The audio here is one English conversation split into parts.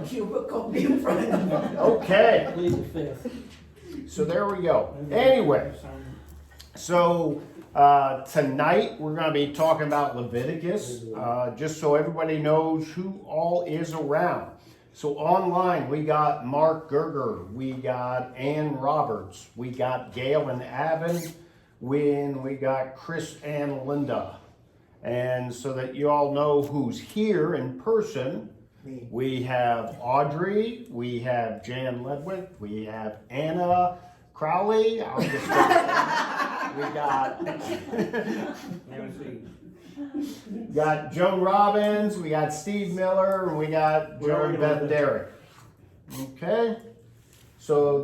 want you, we're gonna be in front of you. Okay, Plead the fifth. so there we go. Anyway, so tonight we're going to be talking about Leviticus, just so everybody knows who all is around. So online we got Mark Gerger, we got Ann Roberts, we got Gail and Avon, we got Chris and Linda. And so that you all know who's here in person, we have Audrey, we have Jan Ledwick, we have Anna Crowley. We got Joan Robbins, we got Steve Miller, and we got Joe and Beth Derrick. Okay, so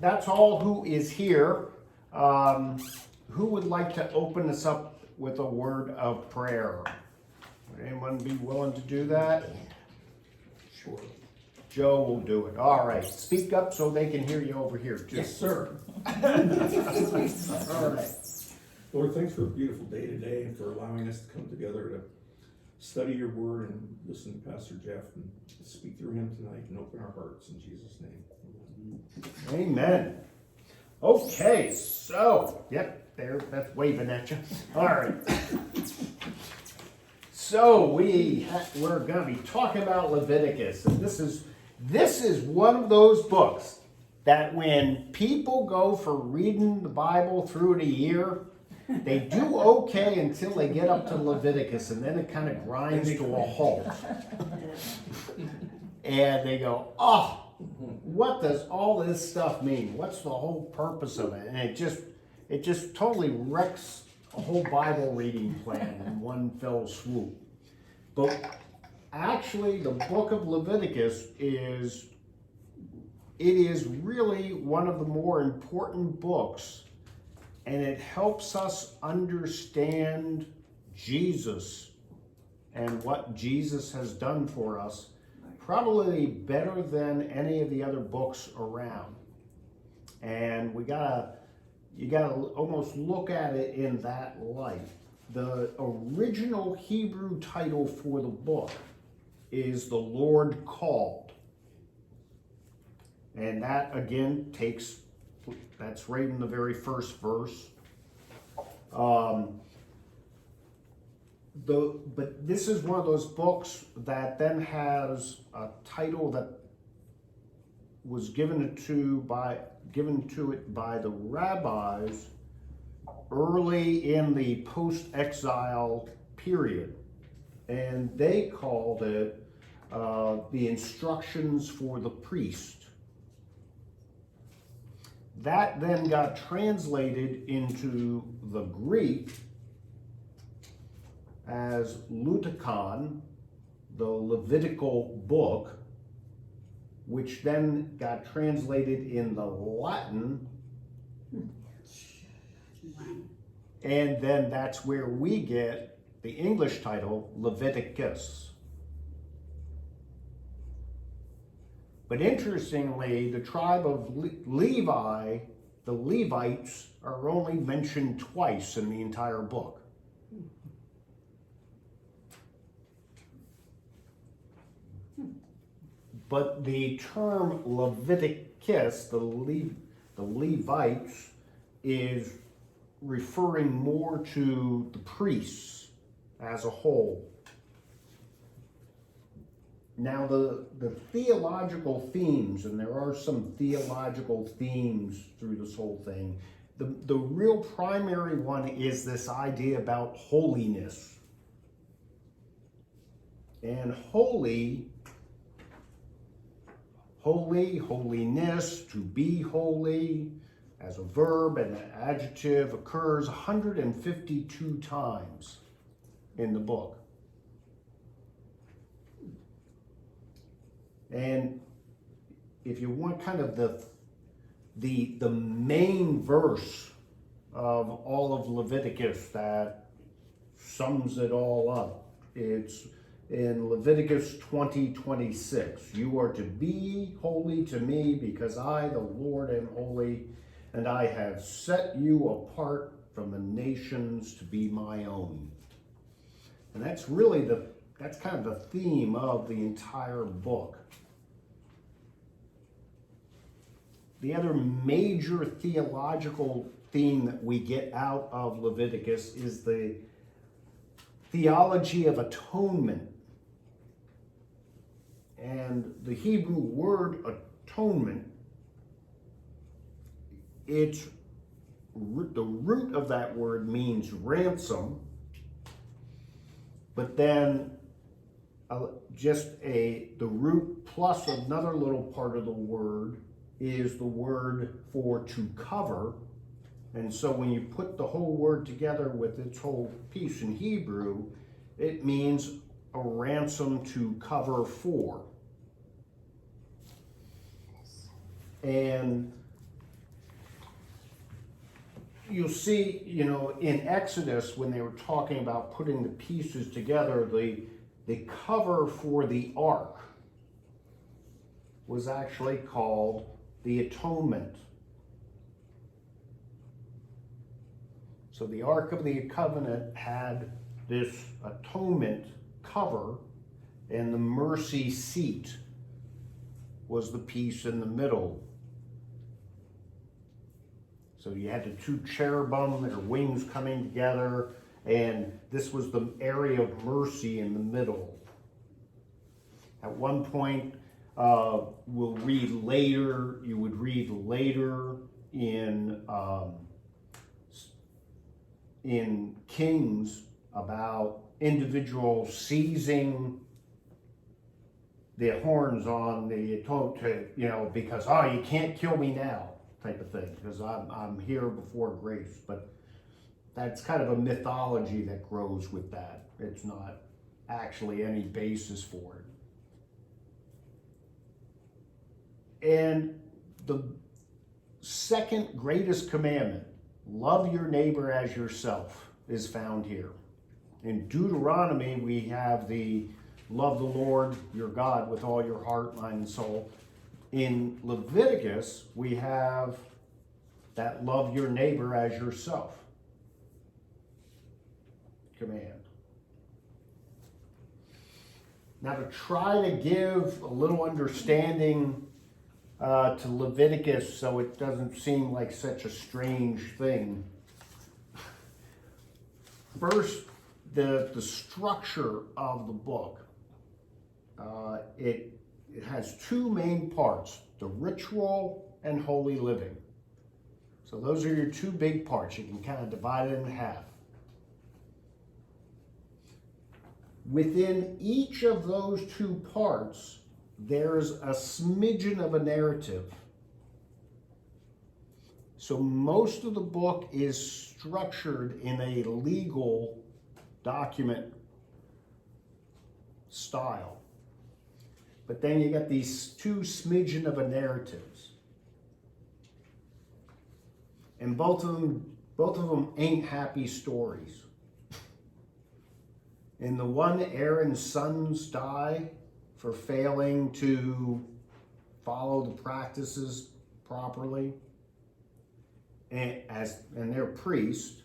that's all who is here. Who would like to open us up with a word of prayer? Would anyone be willing to do that? Sure. Joe will do it. All right, speak up so they can hear you over here too. Yes, sir. All right. Lord, thanks for a beautiful day today and for allowing us to come together to study your word and listen to Pastor Jeff and speak through him tonight and open our hearts in Jesus' name. Amen. Okay, so, yep, there, that's waving at you. All right. So we're going to be talking about Leviticus, and this is one of those books that when people go for reading the Bible through in a year, they do okay until they get up to Leviticus, and then it kind of grinds to a halt. And they go, oh, what does all this stuff mean? What's the whole purpose of it? And it just totally wrecks a whole Bible reading plan in one fell swoop. But actually, the book of Leviticus is really one of the more important books, and it helps us understand Jesus and what Jesus has done for us, probably better than any of the other books around. And you gotta almost look at it in that light. The original Hebrew title for the book is The Lord Called. And that again that's right in the very first verse. But this is one of those books that then has a title that was given to it by the rabbis early in the post-exile period, and they called it the instructions for the priest. That then got translated into the Greek as Leviticon, the Levitical book, which then got translated in the Latin, and then that's where we get the English title, Leviticus. But interestingly, the tribe of Levi, the Levites, are only mentioned twice in the entire book. But the term Leviticus, the Levites, is referring more to the priests as a whole. Now the theological themes, and there are some theological themes through this whole thing, the real primary one is this idea about holiness. And holiness, to be holy, as a verb and an adjective, occurs 152 times in the book. And if you want kind of the main verse of all of Leviticus that sums it all up, it's in Leviticus 20:26. You are to be holy to me because I, the Lord, am holy, and I have set you apart from the nations to be my own. And that's really that's kind of the theme of the entire book. the other major theological theme that we get out of Leviticus is the theology of atonement. And the Hebrew word atonement, the root of that word means ransom, but then the root plus another little part of the word is the word for to cover. And so when you put the whole word together with its whole piece in Hebrew, it means a ransom to cover for. And you'll see, in Exodus, when they were talking about putting the pieces together, the cover for the ark was actually called the atonement. So the Ark of the Covenant had this atonement cover, and the mercy seat was the piece in the middle. So you had the two cherubim, their wings coming together, and this was the area of mercy in the middle. At one point, you would read later in Kings about individuals seizing the horns on the atonement, because you can't kill me now, type of thing, because I'm here before grace. But that's kind of a mythology that grows with that. It's not actually any basis for it. And the second greatest commandment, love your neighbor as yourself, is found here. In Deuteronomy, we have the love the Lord your God with all your heart, mind, and soul. In Leviticus, we have that love your neighbor as yourself command. Now, to try to give a little understanding to Leviticus so it doesn't seem like such a strange thing. First, the structure of the book. It has two main parts, the ritual and holy living. So those are your two big parts. You can kind of divide it in half. Within each of those two parts, there's a smidgen of a narrative. So most of the book is structured in a legal document style. But then you got these two smidgen of a narratives. And both of them ain't happy stories. In the one, Aaron's sons die for failing to follow the practices properly, and they're priests.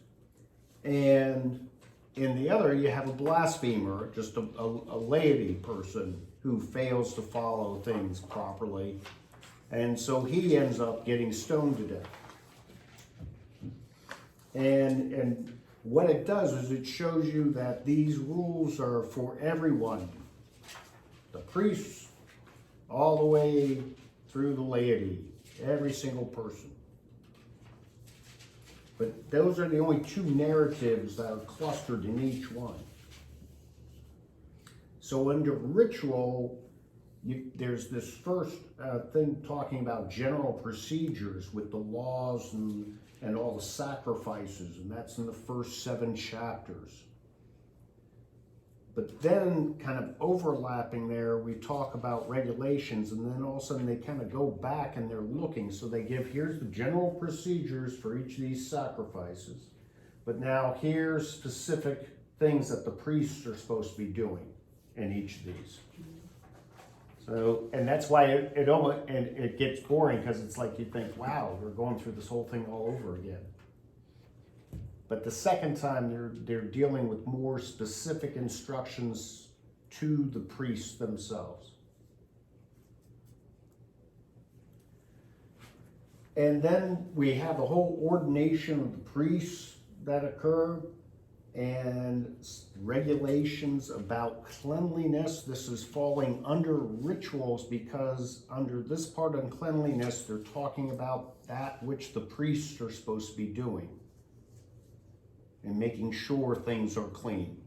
And in the other, you have a blasphemer, just a laity person who fails to follow things properly, and so he ends up getting stoned to death. And what it does is it shows you that these rules are for everyone. The priests, all the way through the laity, every single person. But those are the only two narratives that are clustered in each one. So under ritual, there's this first thing talking about general procedures with the laws and all the sacrifices, and that's in the first 7 chapters. But then, kind of overlapping there, we talk about regulations, and then all of a sudden they kind of go back and they're looking. So they give, here's the general procedures for each of these sacrifices. But now here's specific things that the priests are supposed to be doing in each of these. So, and that's why it gets boring, because it's like you think, wow, we're going through this whole thing all over again. But the second time, they're dealing with more specific instructions to the priests themselves. And then we have the whole ordination of the priests that occur and regulations about cleanliness. This is falling under rituals because under this part on cleanliness, they're talking about that which the priests are supposed to be doing and making sure things are clean.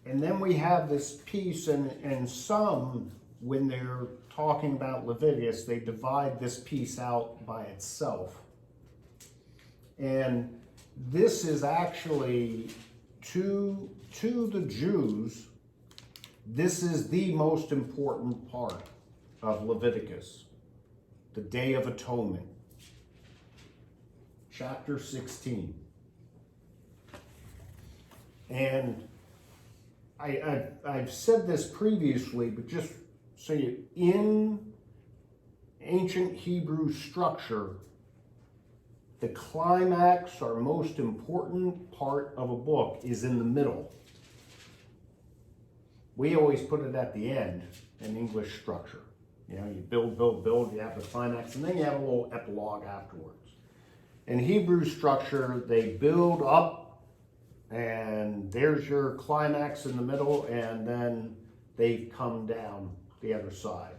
And then we have this piece, and some, when they're talking about Leviticus, they divide this piece out by itself. And this is actually, to the Jews, this is the most important part of Leviticus, the Day of Atonement, chapter 16. And I've said this previously, but just so you, in ancient Hebrew structure, the climax or most important part of a book is in the middle. We always put it at the end in English structure. You know, you build, you have the climax, and then you have a little epilogue afterwards. In Hebrew structure, they build up, and there's your climax in the middle, and then they come down the other side.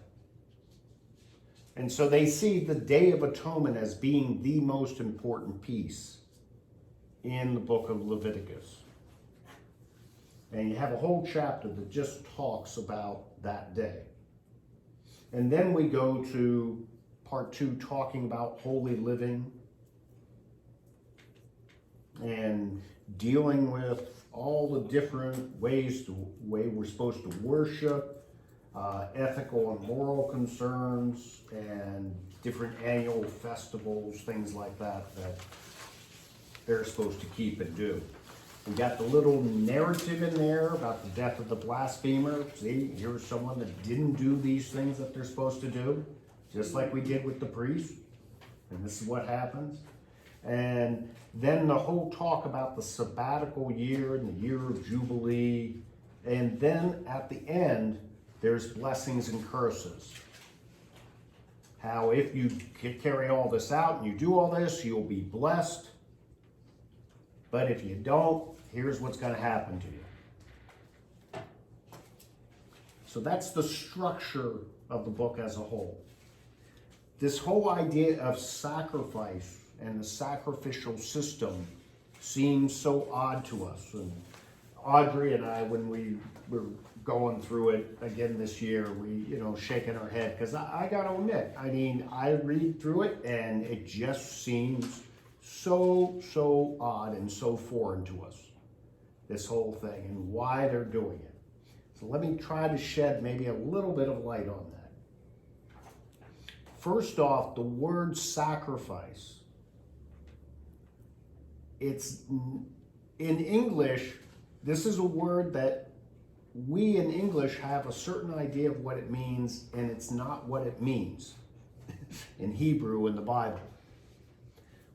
And so they see the Day of Atonement as being the most important piece in the book of Leviticus. And you have a whole chapter that just talks about that day. And then we go to part 2, talking about holy living and dealing with all the different ways, the way we're supposed to worship, ethical and moral concerns, and different annual festivals, things like that, that they're supposed to keep and do. We got the little narrative in there about the death of the blasphemer. See, here's someone that didn't do these things that they're supposed to do, just like we did with the priest. And this is what happens. And then the whole talk about the sabbatical year and the year of Jubilee. And then at the end, there's blessings and curses. How if you carry all this out and you do all this, you'll be blessed. But if you don't, here's what's going to happen to you. So that's the structure of the book as a whole. This whole idea of sacrifice and the sacrificial system seems so odd to us. And Audrey and I, when we were going through it again this year, we, shaking our head, because I got to admit, I read through it and it just seems so odd and so foreign to us, this whole thing and why they're doing it. So let me try to shed maybe a little bit of light on that. First off, the word sacrifice. It's in English, this is a word that we in English have a certain idea of what it means, and it's not what it means in Hebrew in the Bible.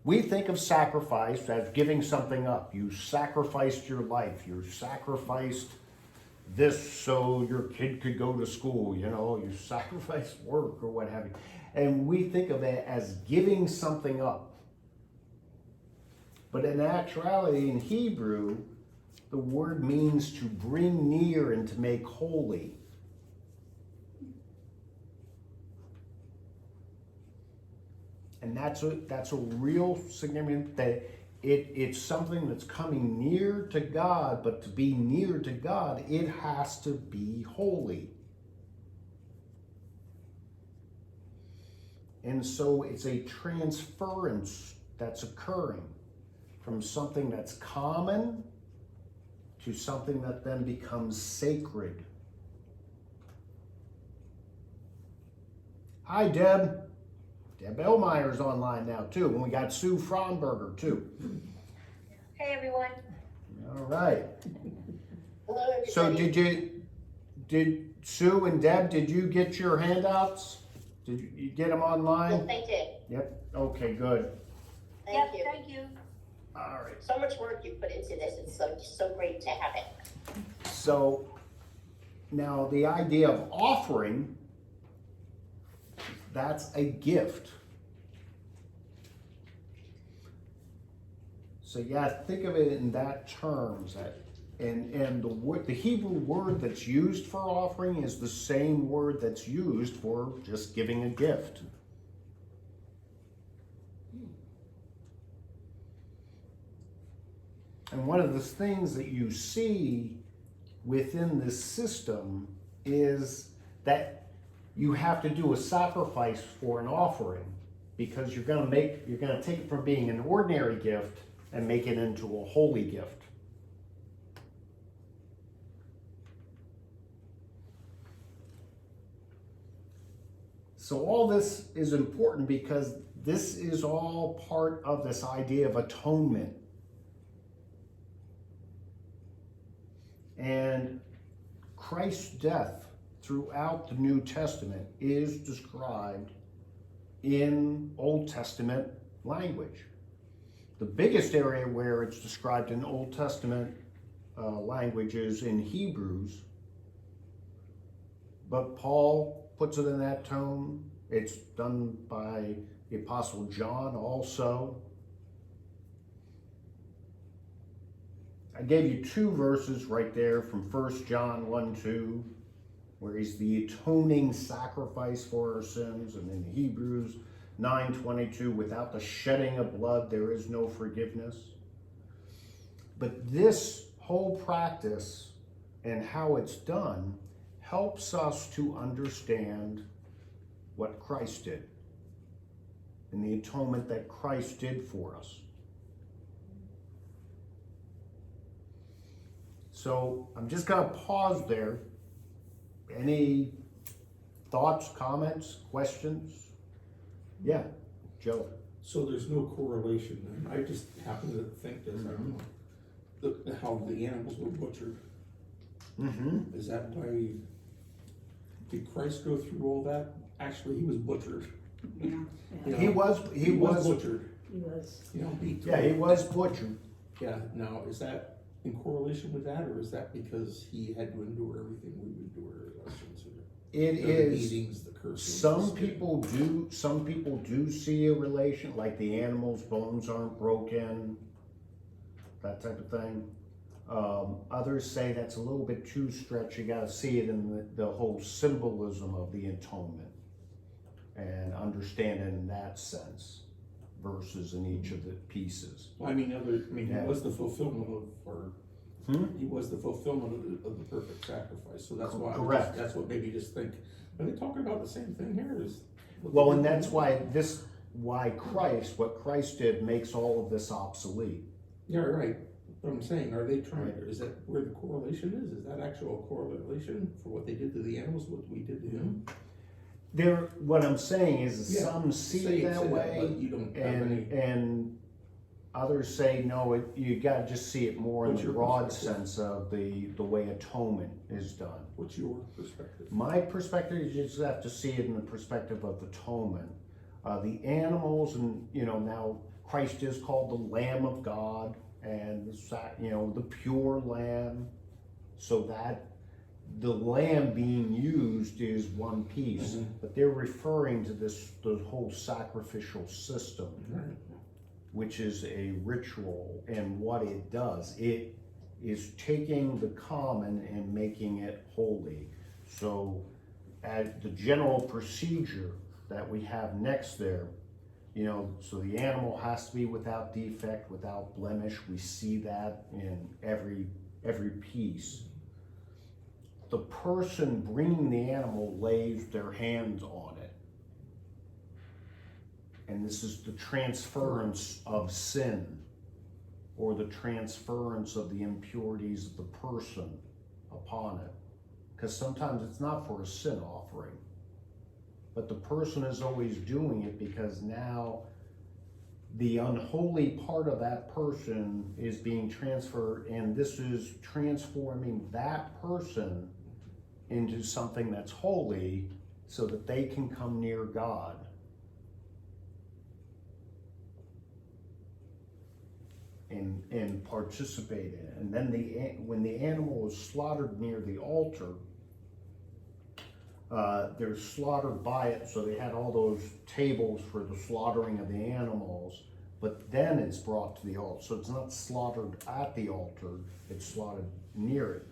We think of sacrifice as giving something up. You sacrificed your life. You sacrificed this so your kid could go to school. You sacrificed work or what have you. And we think of it as giving something up. But in actuality, in Hebrew, the word means to bring near and to make holy. And that's a real significant thing. It's something that's coming near to God, but to be near to God, it has to be holy. And so it's a transference that's occurring from something that's common to something that then becomes sacred. Hi, Deb. Deb Elmeyer's online now too, and we got Sue Fromberger too. Hey everyone. All right. Hello everybody. So did Sue and Deb, did you get your handouts? Did you get them online? Yes, I did. Yep. Okay, good. Thank you. Thank you. All right. So much work you put into this. It's so great to have it. So now the idea of offering that's a gift. So yeah, think of it in that terms, that and the Hebrew word that's used for offering is the same word that's used for just giving a gift. And one of the things that you see within this system is that you have to do a sacrifice for an offering, because you're going to take it from being an ordinary gift and make it into a holy gift. So all this is important because this is all part of this idea of atonement. And Christ's death throughout the New Testament is described in Old Testament language. The biggest area where it's described in Old Testament language is in Hebrews, but Paul puts it in that tone. It's done by the Apostle John also. I gave you two verses right there from 1 John 1:2, where he's the atoning sacrifice for our sins, and in Hebrews 9:22, without the shedding of blood there is no forgiveness. But this whole practice and how it's done helps us to understand what Christ did and the atonement that Christ did for us. So I'm just going to pause there. Any thoughts, comments, questions? Yeah, Joe. So there's no correlation then. I just happen to think this, I don't know, how the animals were butchered. Mm-hmm. Is that why, did Christ go through all that? Actually, he was butchered. Yeah. You know, He was butchered. He was. You know, beat. Yeah, he was butchered. Yeah, now, is that in correlation with that, or is that because he had to endure everything we would endure as our sins? It The is. beatings, the cursing. Some people do see a relation, like the animal's bones aren't broken, that type of thing. Others say that's a little bit too stretched. You got to see it in the whole symbolism of the atonement and understand it in that sense versus in each of the pieces. Well, I mean, Yeah. he was the fulfillment of, or Hmm? he was the fulfillment of the perfect sacrifice. So that's why, Correct. that's what made me just think, are they talking about the same thing here? Well, and that's why what Christ did makes all of this obsolete. Yeah, right. But I'm saying, are they trying, is that where the correlation is? Is that actual correlation for what they did to the animals, what we did to him? What I'm saying is Yeah, some see it that way, but you don't have any. and others say no. You got to just see it more in What's the your broad perspective? sense of the way atonement is done. What's your perspective? My perspective is you just have to see it in the perspective of atonement. The animals, and now Christ is called the Lamb of God, and the pure Lamb, so that the lamb being used is one piece, Mhm. but they're referring to the whole sacrificial system, Right. which is a ritual, and what it does, it is taking the common and making it holy. So at the general procedure that we have next there, so the animal has to be without defect, without blemish. We see that in every piece. The person bringing the animal lays their hands on it. And this is the transference of sin, or the transference of the impurities of the person upon it. Because sometimes it's not for a sin offering, but the person is always doing it because now the unholy part of that person is being transferred, and this is transforming that person into something that's holy so that they can come near God. And participate in it. And then when the animal is slaughtered near the altar, they're slaughtered by it, so they had all those tables for the slaughtering of the animals, but then it's brought to the altar. So it's not slaughtered at the altar, it's slaughtered near it.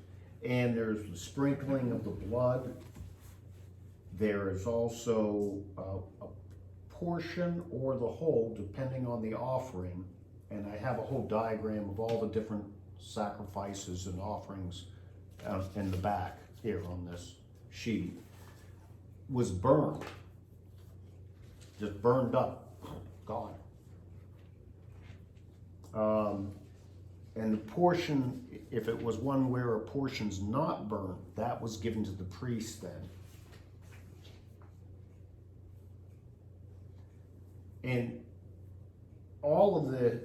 And there's the sprinkling of the blood. There is also a portion or the whole, depending on the offering. And I have a whole diagram of all the different sacrifices and offerings in the back here on this sheet. Was burned, just burned up, gone. And the portion, if it was one where a portion's not burnt, that was given to the priest then. And all of the,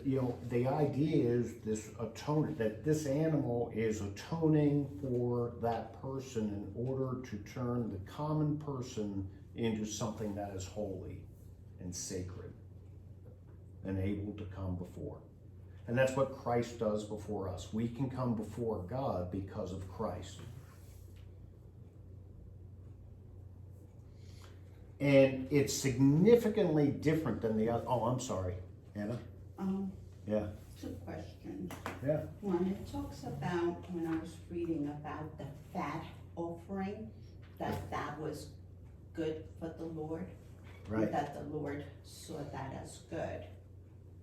the idea is this atonement, that this animal is atoning for that person in order to turn the common person into something that is holy and sacred and able to come before. And that's what Christ does before us. We can come before God because of Christ. And it's significantly different than the other. Oh, I'm sorry, Anna? Yeah. 2 questions. Yeah. One, it talks about, when I was reading about the fat offering, that was good for the Lord. Right. That the Lord saw that as good.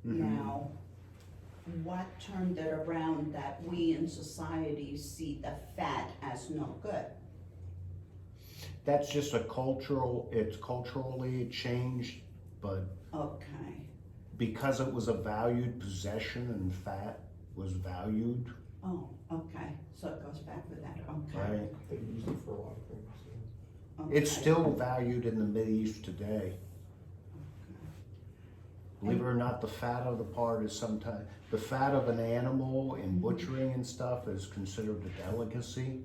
Mhm. Now, what turned it around that we in society see the fat as no good? That's just it's culturally changed, but Okay, because it was a valued possession and fat was valued, oh, okay, so it goes back with that, okay. right? They use it for a lot of things. Okay. It's still valued in the Mideast today. Believe it or not, the fat of the part is sometimes, the fat of an animal in butchering and stuff is considered a delicacy.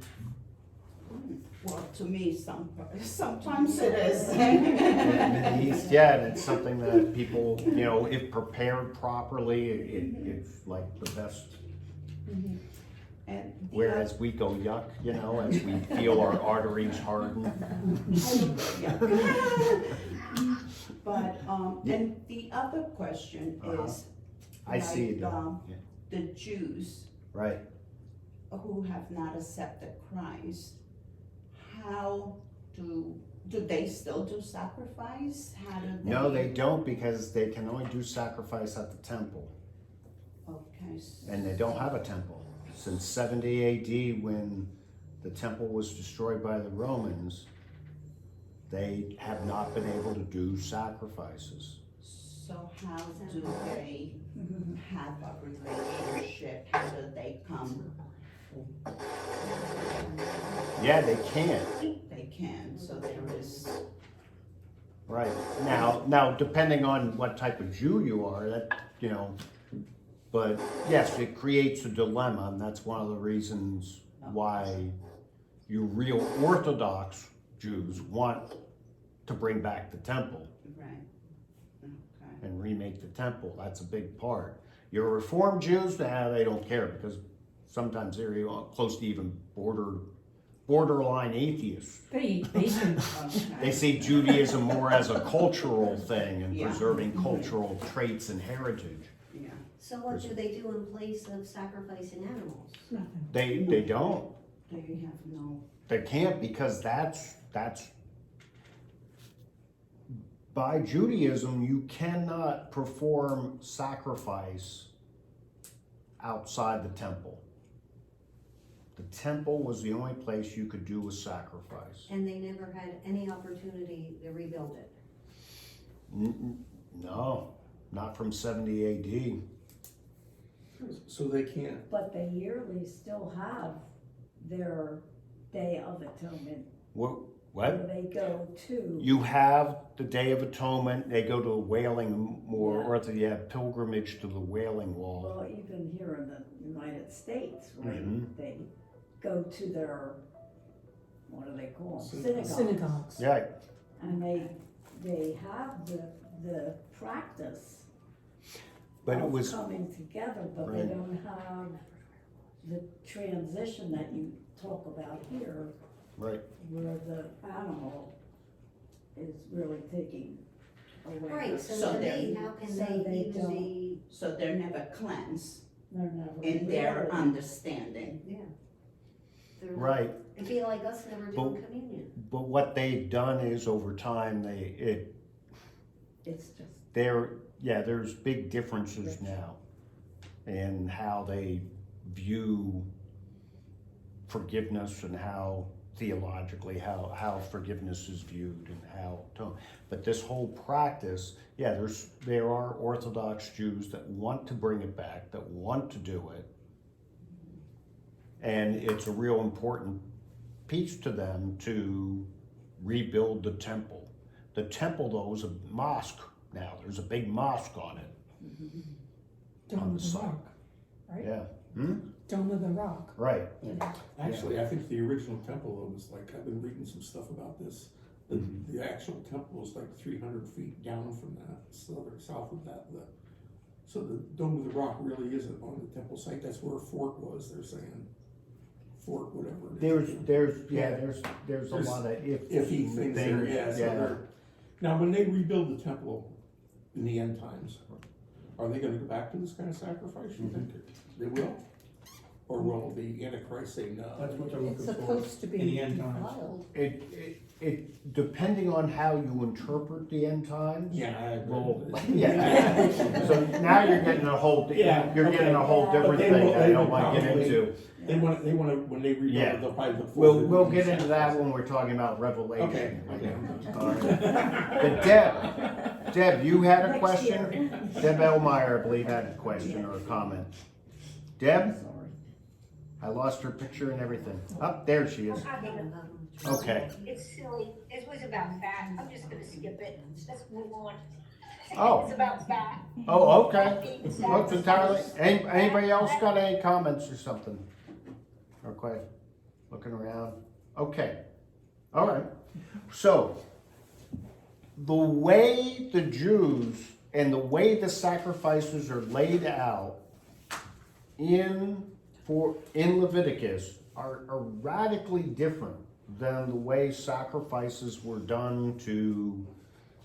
Well, to me, sometimes it is. In the Mideast, yeah, and it's something that people, if prepared properly, it's like the best. And the Whereas we go yuck, as we feel our arteries harden. But, and the other question is, I see it. like, the Jews Right. who have not accepted Christ, how do they still do sacrifice? How do they? No, they don't, because they can only do sacrifice at the temple, Okay. and they don't have a temple. Since 70 AD, when the temple was destroyed by the Romans, they have not been able to do sacrifices. So how do they have a relationship? How do they come? Yeah, they can. They can, so there is, Right. Now, depending on what type of Jew you are, but yes, it creates a dilemma, and that's one of the reasons why you real Orthodox Jews want to bring back the temple right, okay. and remake the temple. That's a big part. Your Reformed Jews, they don't care, because sometimes they're close to even borderline atheists. They can, They see Judaism more as a cultural thing and Yeah. preserving cultural traits and heritage. Yeah, So what do they do in place of sacrificing animals? nothing. They don't. they have no, They can't, because that's by Judaism, you cannot perform sacrifice outside the temple. The temple was the only place you could do a sacrifice. And they never had any opportunity to rebuild it? No, not from 70 AD. So they can't, But they yearly still have their Day of Atonement, What? where they go to. You have the Day of Atonement. They go to a wailing or pilgrimage to the Wailing Wall. Well, even here in the United States, right, Mhm. they go to their, what do they call them? Synagogues. Synagogues. Yeah, And they have the practice but it of was coming together, but they Right. don't have the transition that you talk about here Right. where the animal is really taking away. Right, So so to they're- me, how can so they they even be, So they're never cleansed They're never in their really- understanding. yeah. They're- Right. It'd be like us never doing communion. But what they've done is over time, It's just, there's big differences now in how they view forgiveness and how theologically how forgiveness is viewed and but this whole practice, there are Orthodox Jews that want to bring it back, that want to do it, and it's a real important piece to them to rebuild the temple. The temple, though, is a mosque now. There's a big mosque on it. Dome On the of the side. Rock, right? Yeah. Dome of the Rock. Right. Actually, I think the original temple though was like, I've been reading some stuff about this. The actual temple was like 300 feet down from that, south of that. So the Dome of the Rock really isn't on the temple site. That's where a fort was, they're saying. Fort, whatever it is. There's a lot of Iffy things there, yeah. So they're, now, when they rebuild the temple in the end times, are they gonna go back to this kind of sacrifice, you think? They will? Or will the Antichrist say no? That's what they're It's looking for supposed to be in the end times. wild. It depending on how you interpret the end times. Yeah, I agree. Well, with this. yeah. So now you're getting a whole, Yeah, you're getting a whole okay. different But they thing will- that I they don't will want to get probably- into. They wanna, when they rebuild Yeah. it, they'll probably look forward. We'll get into that when we're talking about Okay, Revelation. okay. All right. But Deb, you had a Next question? Deb Elmeyer, I believe, had a question or a comment. Deb? sorry. I lost her picture and everything. Up there she is. Okay. It's silly. It was about fat. I'm just gonna skip it. Let's move on. Oh. It's about fat. Oh, okay. Looks entirely, anybody else got any comments or something? Okay, looking around. Okay, all right. So, the way the Jews and the way the sacrifices are laid out in Leviticus are radically different than the way sacrifices were done to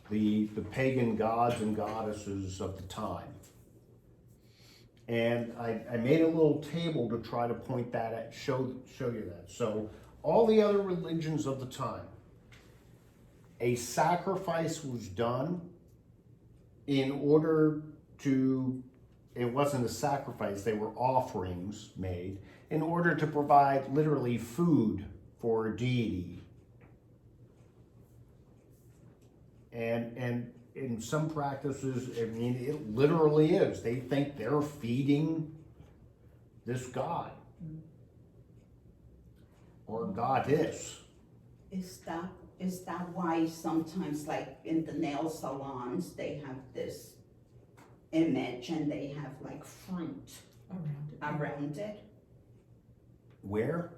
the pagan gods and goddesses of the time. And I made a little table to try to point that at, show you that. So all the other religions of the time, a sacrifice was done in order to, it wasn't a sacrifice, they were offerings made in order to provide literally food for a deity. And in some practices, I mean, it literally is. They think they're feeding this god or goddess. Is that why sometimes, like in the nail salons, they have this image and they have like fruit around it? Where?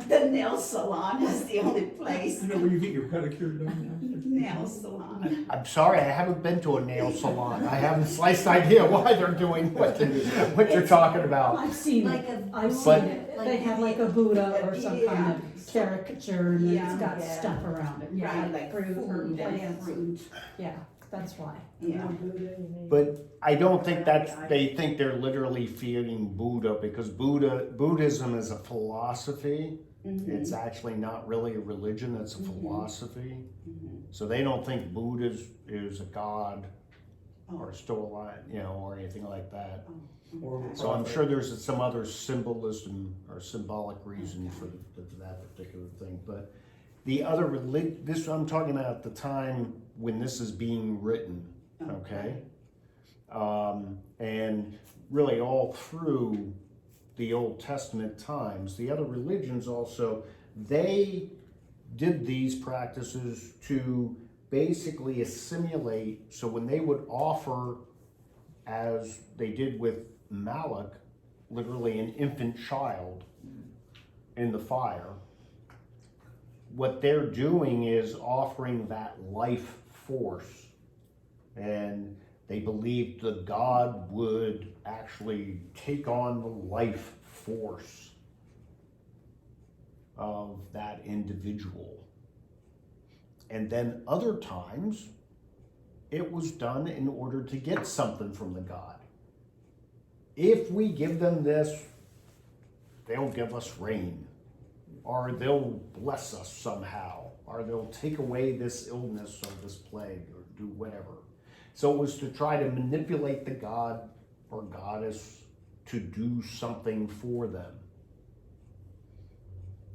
The nail salon is the only place. You know where you get your pedicure done? Nail salon. I'm sorry, I haven't been to a nail salon. I have a slight idea why they're doing what you're talking about. I've seen Like it, a- I've But- seen it, they have like a Buddha or some kind of caricature and Yeah. it's got Yeah. stuff around it, yeah, Right, like fruit or food and plants, fruit. yeah, that's why. Yeah. But I don't think they think they're literally feeding Buddha, because Buddhism is a philosophy. It's actually not really a religion, it's a philosophy. So they don't think Buddha is a god or still alive, or anything like that. So I'm sure there's some other symbolism or symbolic reason for that particular thing. But the other this I'm talking about at the time when this is being written, okay? And really all through the Old Testament times, the other religions also, they did these practices to basically assimilate. So when they would offer, as they did with Malach, literally an infant child in the fire, what they're doing is offering that life force. And they believed the god would actually take on the life force of that individual. And then other times, it was done in order to get something from the God. If we give them this, they'll give us rain, or they'll bless us somehow, or they'll take away this illness or this plague, or do whatever. So it was to try to manipulate the god or goddess to do something for them.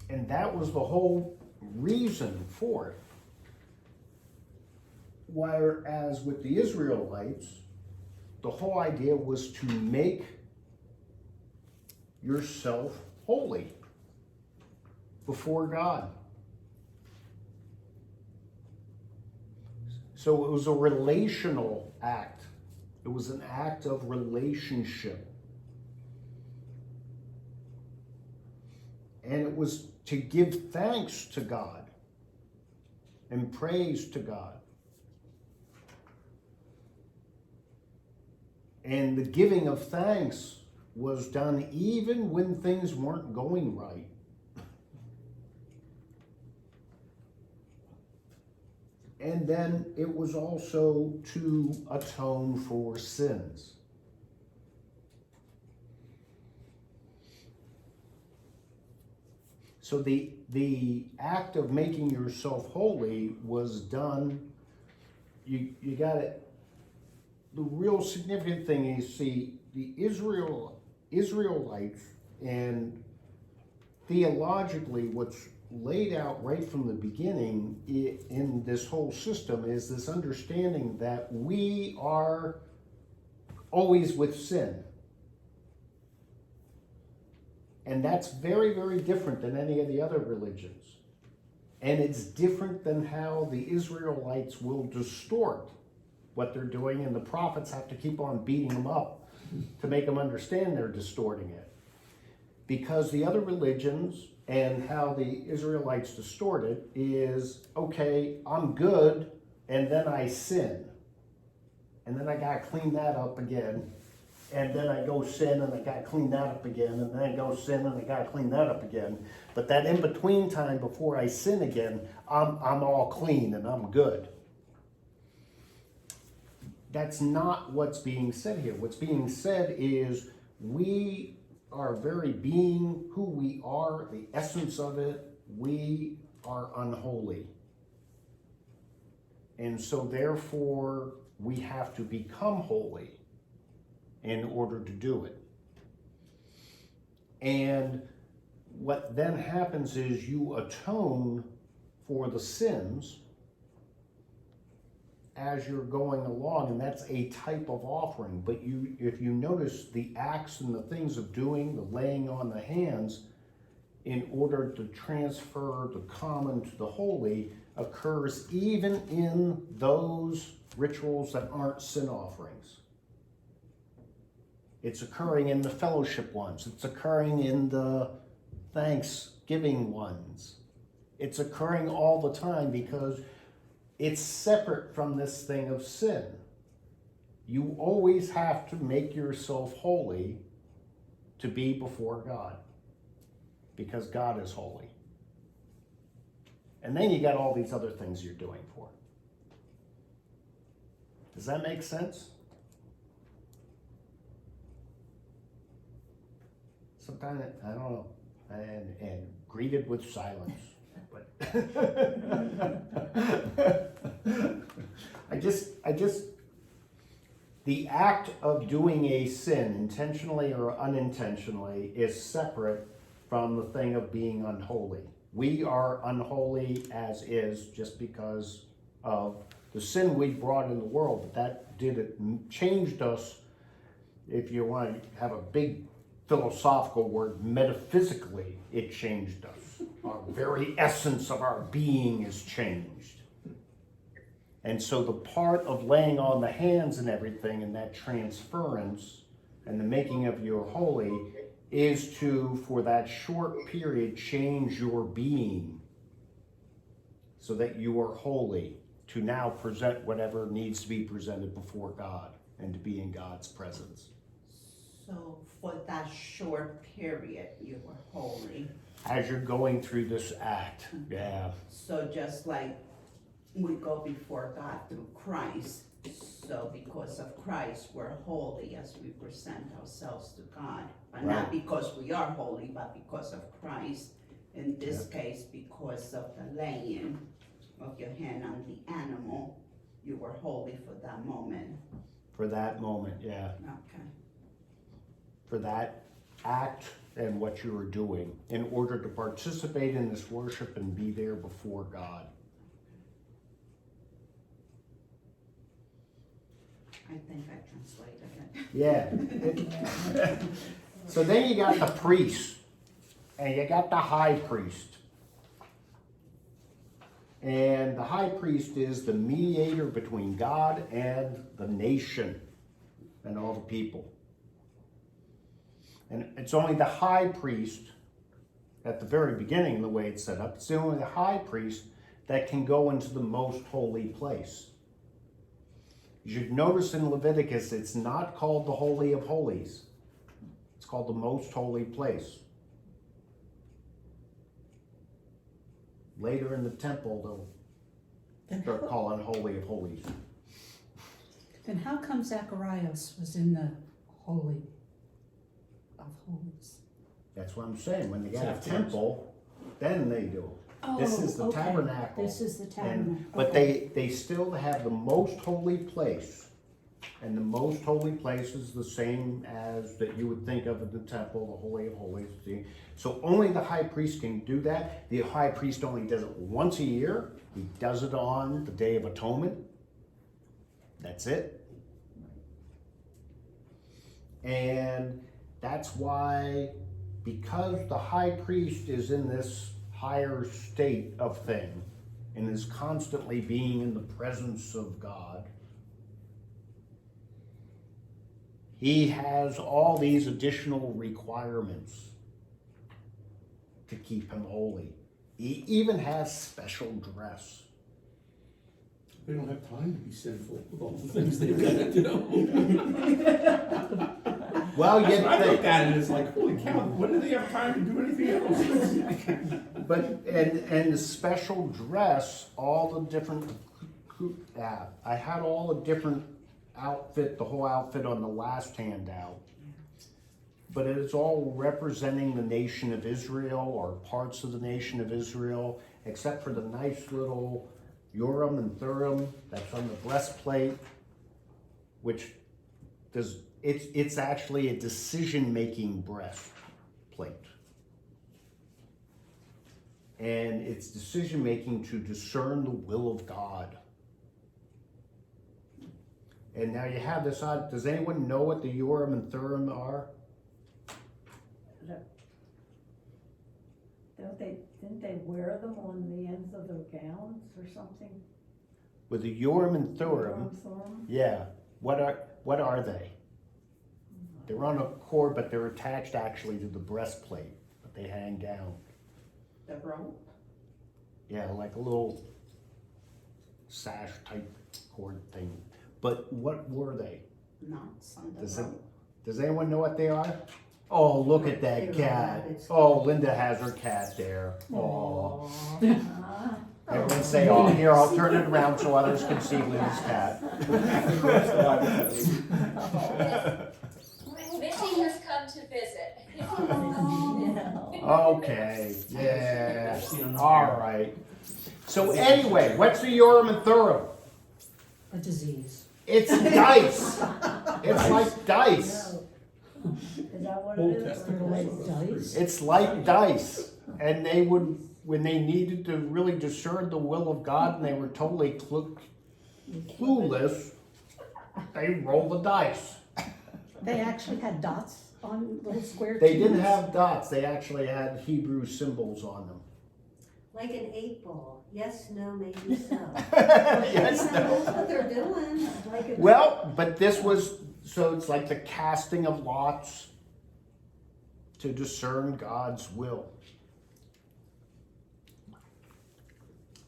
And that was the whole reason for it. Whereas with the Israelites, the whole idea was to make yourself holy before God. So it was a relational act. It was an act of relationship. And it was to give thanks to God and praise to God. And the giving of thanks was done even when things weren't going right. And then it was also to atone for sins. So the act of making yourself holy was done, you got it. The real significant thing is, see, the Israelites, and theologically what's laid out right from the beginning in this whole system is this understanding that we are always with sin. And that's very, very different than any of the other religions. And it's different than how the Israelites will distort what they're doing, and the prophets have to keep on beating them up to make them understand they're distorting it. Because the other religions and how the Israelites distort it is, okay, I'm good, and then I sin. And then I gotta clean that up again. And then I go sin, and I gotta clean that up again. And then I go sin, and I gotta clean that up again. But that in-between time before I sin again, I'm all clean and I'm good. That's not what's being said here. What's being said is we our very being, who we are, the essence of it, we are unholy. And so therefore, we have to become holy in order to do it. And what then happens is you atone for the sins as you're going along, and that's a type of offering. But if you notice the acts and the things of doing, the laying on the hands, in order to transfer the common to the holy, occurs even in those rituals that aren't sin offerings. It's occurring in the fellowship ones. It's occurring in the Thanksgiving ones. It's occurring all the time because it's separate from this thing of sin. You always have to make yourself holy to be before God, because God is holy. And then you got all these other things you're doing for. Does that make sense? Sometimes, I don't know, and greeted with silence. But I just, the act of doing a sin, intentionally or unintentionally, is separate from the thing of being unholy. We are unholy as is just because of the sin we brought in the world, but that changed us. If you want to have a big philosophical word, metaphysically, it changed us. Our very essence of our being is changed. And so the part of laying on the hands and everything, and that transference and the making of you holy, is to, for that short period, change your being so that you are holy, to now present whatever needs to be presented before God and to be in God's presence. So for that short period, you were holy. As you're going through this act, yeah. So just like we go before God through Christ, so because of Christ, we're holy as we present ourselves to God. But Right. not because we are holy, but because of Christ. In this case, because of the laying of your hand on the animal, you were holy for that moment. For that moment, yeah. Okay. For that act and what you were doing in order to participate in this worship and be there before God. I think I translated it. Yeah. So then you got the priest and you got the high priest. And the high priest is the mediator between God and the nation and all the people. And it's only the high priest, at the very beginning, the way it's set up, it's only the high priest that can go into the most holy place. You should notice in Leviticus, it's not called the Holy of Holies. It's called the most holy place. Later in the temple, they'll start calling Holy of Holies. Then how come Zacharias was in the Holy of Holies? That's what I'm saying. When they got a Afterwards. temple, then they do. This is the Oh, okay. tabernacle. This is the tabernacle. But Okay. they still have the most holy place. And the most holy place is the same as that you would think of in the temple, the Holy of Holies. So only the high priest can do that. The high priest only does it once a year. He does it on the Day of Atonement. That's it. And that's why, because the high priest is in this higher state of thing and is constantly being in the presence of God, he has all these additional requirements to keep him holy. He even has special dress. They don't have time to be sinful with all the things they've got to do. Well, you I look think, at it as like, holy cow, when do they have time to do anything else? but and the special dress, all the different. I had all the different outfit, the whole outfit on the last handout. But it's all representing the nation of Israel or parts of the nation of Israel, except for the nice little Urim and Thummim that's on the breastplate, which does it's actually a decision-making breastplate. And it's decision-making to discern the will of God. And now you have this odd, does anyone know what the Urim and Thummim are? Didn't they wear them on the ends of their gowns or something? With the Urim and Thummim, Urim? yeah, what are they? They're on a cord, but they're attached actually to the breastplate, but they hang down. The rope? Yeah, like a little sash type cord thing. But what were they? Knots on the Does it- rope. Does anyone know what they are? Oh, look at that They're cat. rabbits. Oh, Linda has her cat there. Oh. Ah, Everyone say, oh, here, I'll turn it around so others can see Linda's cat. Missy has come to visit. Okay, yeah, all right. So anyway, what's the Urim and Thummim? A disease. It's dice. It's like dice. no. Is that what Old it is? Testament. Like dice? It's like dice. And they would, when they needed to really discern the will of God and they were totally clueless, they roll the dice. They actually had dots on little square They didn't tubes. have dots, they actually had Hebrew symbols on them. Like an 8-ball, yes, no, maybe so. Yes, You know, that's what they're doing. Like a- well, but this was, so it's like the casting of lots to discern God's will.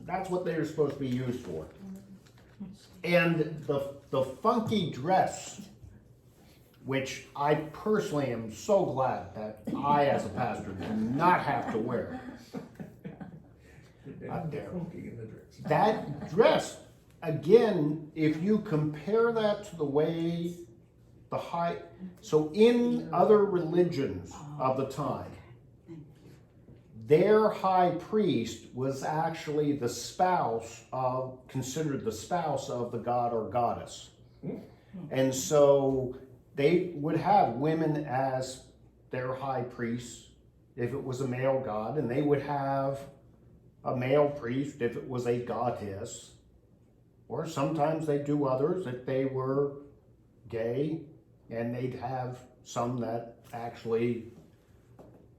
That's what they were supposed to be used for. And the funky dress which I personally am so glad that I, as a pastor, do not have to wear. Up there. That dress, again, if you compare that to the way so in other religions of the time, their high priest was actually considered the spouse of the god or goddess. And so they would have women as their high priests if it was a male god, and they would have a male priest if it was a goddess, or sometimes they'd do others if they were gay, and they'd have some that actually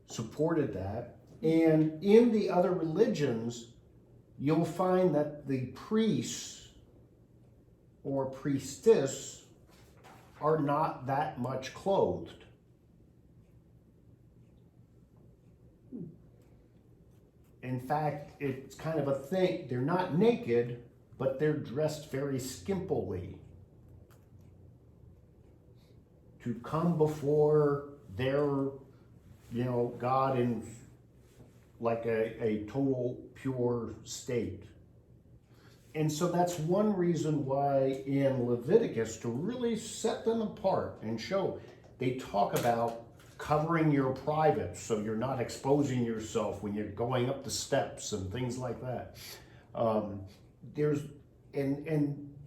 supported that. And in the other religions, you'll find that the priests or priestess are not that much clothed. In fact, it's kind of a thing. They're not naked, but they're dressed very skimpily to come before their, God in like a total pure state. And so that's one reason why in Leviticus, to really set them apart and show, they talk about covering your privates so you're not exposing yourself when you're going up the steps and things like that. And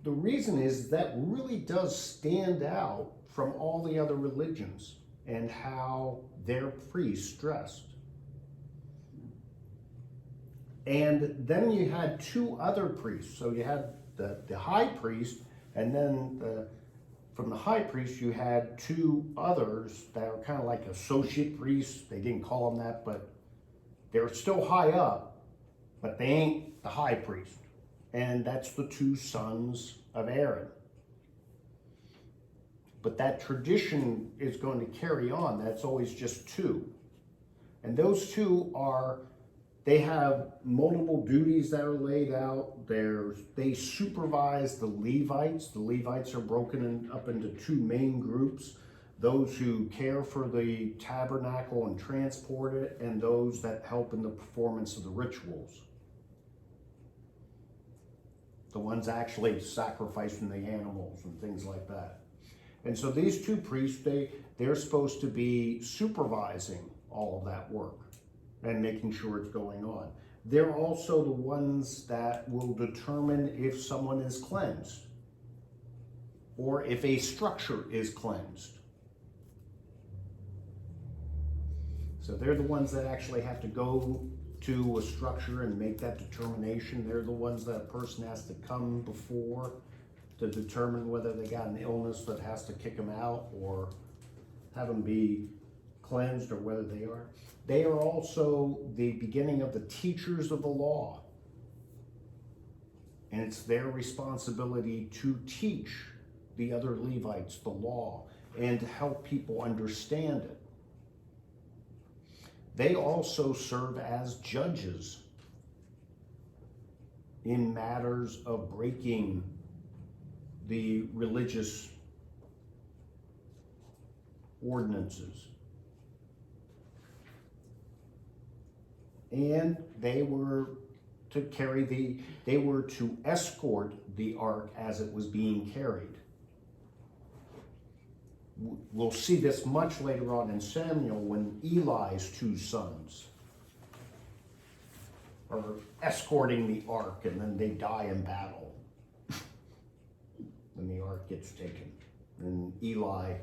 the reason is that really does stand out from all the other religions and how their priests dressed. And then you had two other priests. So you had the high priest, and then from the high priest you had two others that were kind of like associate priests. They didn't call them that, but they're still high up, but they ain't the high priest. And that's the two sons of Aaron. But that tradition is going to carry on. That's always just two. And those two they have multiple duties that are laid out. They supervise the Levites. The Levites are broken up into two main groups. Those who care for the tabernacle and transport it, and those that help in the performance of the rituals. The ones actually sacrificing the animals and things like that. And so these two priests, they're supposed to be supervising all of that work and making sure it's going on. They're also the ones that will determine if someone is cleansed or if a structure is cleansed. So they're the ones that actually have to go to a structure and make that determination. They're the ones that a person has to come before to determine whether they got an illness that has to kick them out or have them be cleansed, or whether they are. They are also the beginning of the teachers of the law. And it's their responsibility to teach the other Levites the law and to help people understand it. They also serve as judges in matters of breaking the religious ordinances. And they were to escort the ark as it was being carried. We'll see this much later on in Samuel when Eli's two sons are escorting the ark, and then they die in battle. When the ark gets taken. And Eli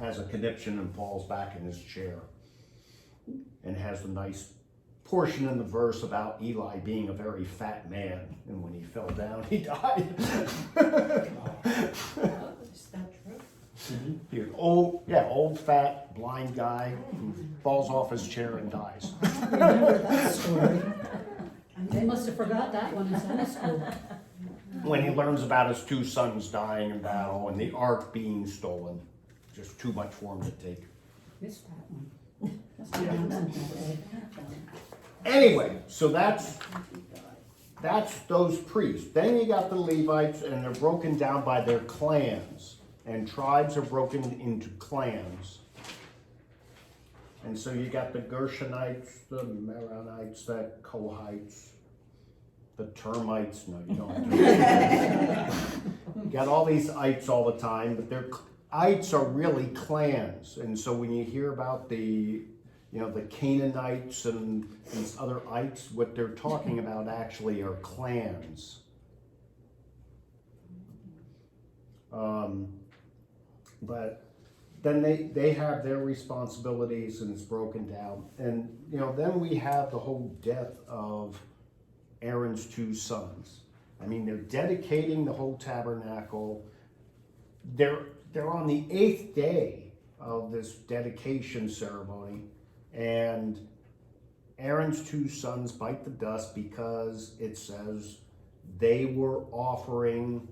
has a conniption and falls back in his chair. And has a nice portion in the verse about Eli being a very fat man. And when he fell down, he died. Is that true? He was old, fat, blind guy who falls off his chair and dies. I remember that story. They must have forgot that one in Sunday school. When he learns about his two sons dying in battle and the ark being stolen, just too much for him to take. Missed that one. Must have been that day. Anyway, so that's those priests. Then you got the Levites, and they're broken down by their clans. and tribes are broken into clans. And so you got the Gershonites, the Meronites, the Kohites, the termites. No, you don't. You got all these ites all the time, but their ites are really clans. And so when you hear about the Canaanites and these other ites, what they're talking about actually are clans. But then they have their responsibilities, and it's broken down. And then we have the whole death of Aaron's two sons. I mean, they're dedicating the whole tabernacle. They're on the 8th day of this dedication ceremony, and Aaron's two sons bite the dust because it says they were offering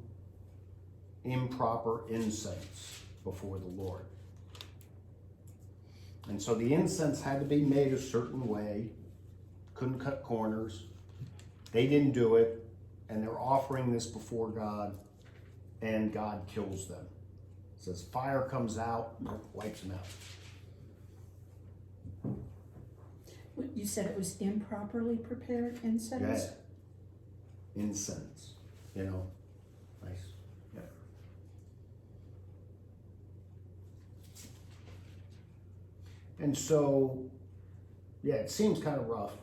improper incense before the Lord. And so the incense had to be made a certain way, couldn't cut corners. They didn't do it, and they're offering this before God, and God kills them. It says fire comes out, wipes them out. You said it was improperly prepared incense? Yeah. Incense, nice. Yeah. And so, yeah, it seems kind of rough.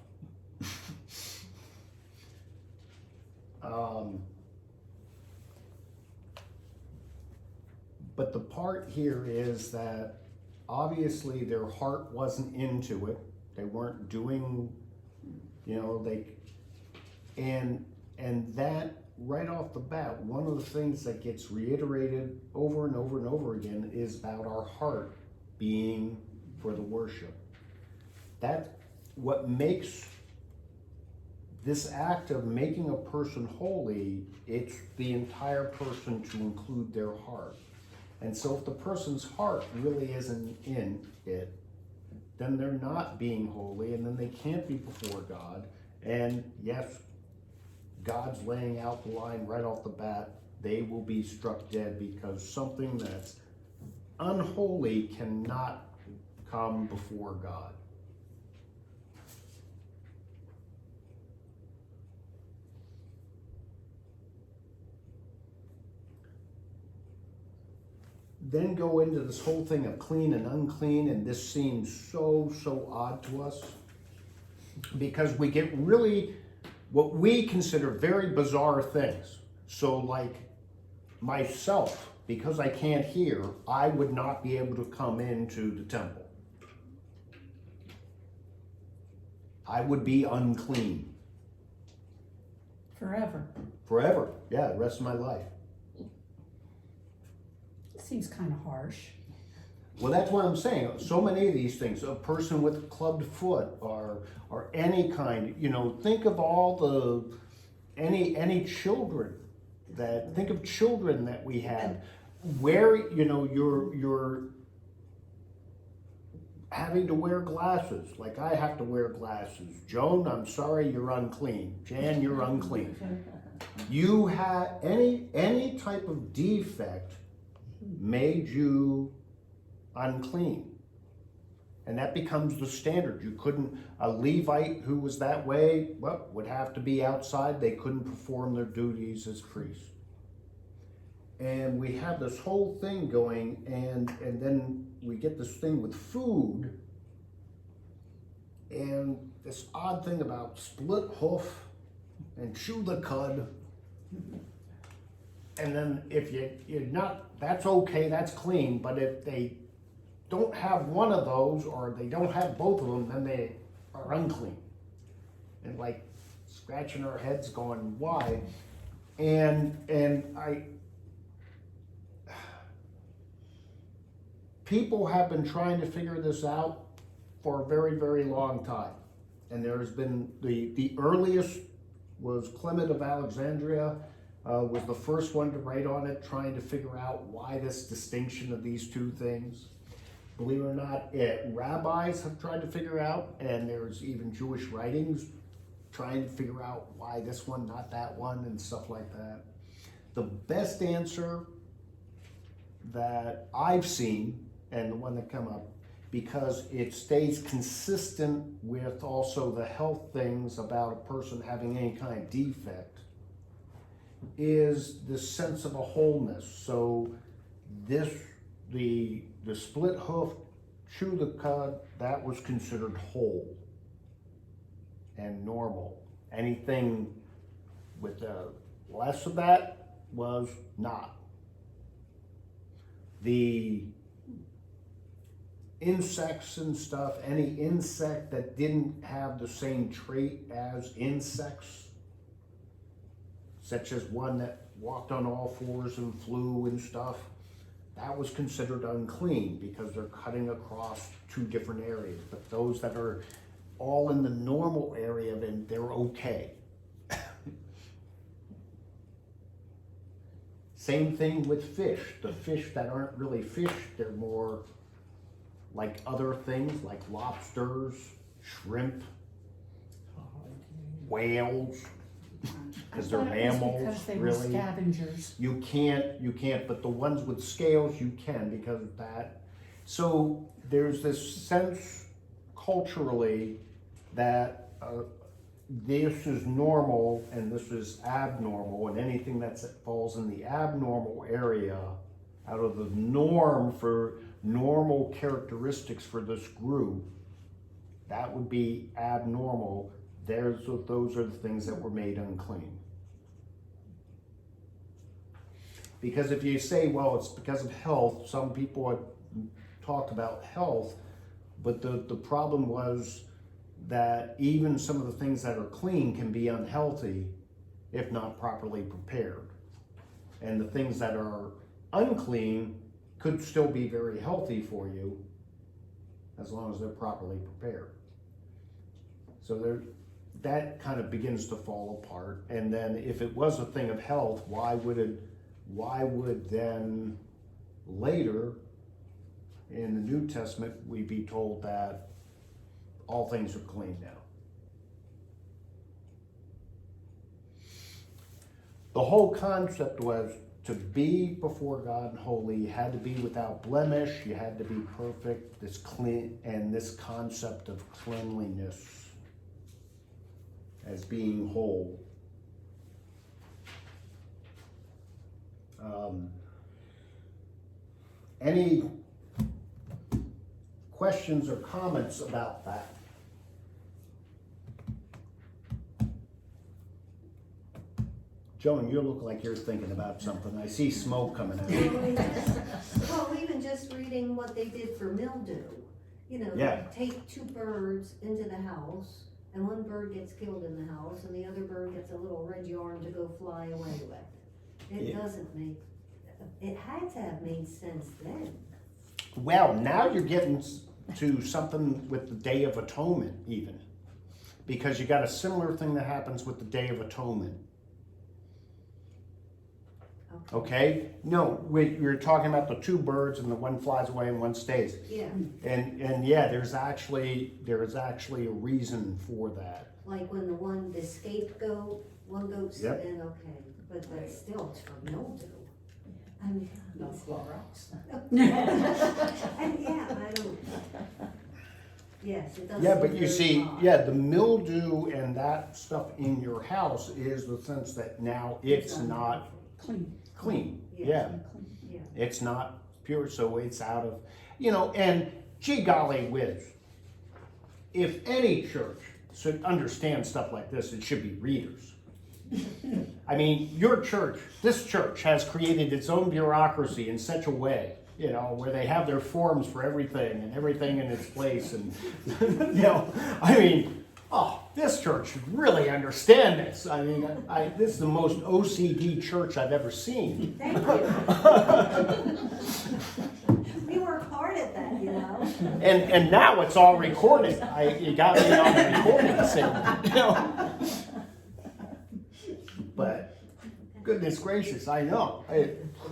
But the part here is that obviously their heart wasn't into it. They weren't doing, and that right off the bat, one of the things that gets reiterated over and over and over again is about our heart being for the worship. That's what makes this act of making a person holy. It's the entire person to include their heart. And so if the person's heart really isn't in it, then they're not being holy, and then they can't be before God. And yes, God's laying out the line right off the bat. They will be struck dead because something that's unholy cannot come before God. Then go into this whole thing of clean and unclean, and this seems so odd to us because we get really what we consider very bizarre things. So like myself, because I can't hear, I would not be able to come into the temple. I would be unclean. Forever. Forever, yeah, the rest of my life. Seems kind of harsh. Well, that's what I'm saying. So many of these things, a person with a clubbed foot or any kind, think of all the, any children think of children that we have where, you're having to wear glasses. Like I have to wear glasses. Joan, I'm sorry, you're unclean. Jan, you're unclean. You have any type of defect made you unclean. And that becomes the standard. You couldn't, a Levite who was that way, would have to be outside. They couldn't perform their duties as priests. And we have this whole thing going, and then we get this thing with food, and this odd thing about split hoof and chew the cud. And then if you're not, that's okay, that's clean, but if they don't have one of those, or they don't have both of them, then they are unclean. And like scratching our heads going, why? And people have been trying to figure this out for a very, very long time. And there's been, the earliest was Clement of Alexandria, was the first one to write on it, trying to figure out why this distinction of these two things. Believe it or not, rabbis have tried to figure out, and there's even Jewish writings trying to figure out why this one, not that one, and stuff like that. The best answer that I've seen, and the one that come up, because it stays consistent with also the health things about a person having any kind of defect, is the sense of a wholeness. So this, the split hoof, chew the cud, that was considered whole and normal. Anything with less of that was not. The insects and stuff, any insect that didn't have the same trait as insects, such as one that walked on all fours and flew and stuff, that was considered unclean because they're cutting across two different areas. But those that are all in the normal area, then they're okay. Same thing with fish. The fish that aren't really fish, they're more like other things, like lobsters, shrimp, whales, because they're mammals, Because they were really. scavengers. You can't, but the ones with scales you can because of that. So there's this sense culturally that this is normal and this is abnormal, and anything that falls in the abnormal area out of the norm for normal characteristics for this group, that would be abnormal. Those are the things that were made unclean. Because if you say, well, it's because of health, some people have talked about health, but the problem was that even some of the things that are clean can be unhealthy if not properly prepared. And the things that are unclean could still be very healthy for you as long as they're properly prepared. So that kind of begins to fall apart. And then if it was a thing of health, why would then later in the New Testament we be told that all things are clean now? The whole concept was to be before God and holy, you had to be without blemish, you had to be perfect, this clean, and this concept of cleanliness as being whole. Any questions or comments about that? Joan, you look like you're thinking about something. I see smoke coming out. Well, even just reading what they did for mildew, Yeah. they take two birds into the house, and one bird gets killed in the house, and the other bird gets a little red yarn to go fly away with. It Yeah. doesn't make, it had to have made sense then. Well, now you're getting to something with the Day of Atonement even. Because you got a similar thing that happens with the Day of Atonement. Okay? No, you're talking about the two birds and the one flies away and one stays. Yeah, And yeah, there is actually a reason for that. like when the scapegoat, one goat's, Yep. and okay, but still, it's for mildew. I mean, No Clorox. and yeah, I don't, yes, it does. Yeah, seem but you very see, odd. yeah, the mildew and that stuff in your house is the sense that now it's not clean. Yeah. Yeah. It's not pure, so it's out of, and gee golly whiz, if any church should understand stuff like this, it should be readers. I mean, this church has created its own bureaucracy in such a way, where they have their forms for everything and everything in its place. And, this church should really understand this. I mean, this is the most OCD church I've ever seen. Thank you. We work hard at that, And now it's all recorded. You got me on the recording set, But goodness gracious, I know.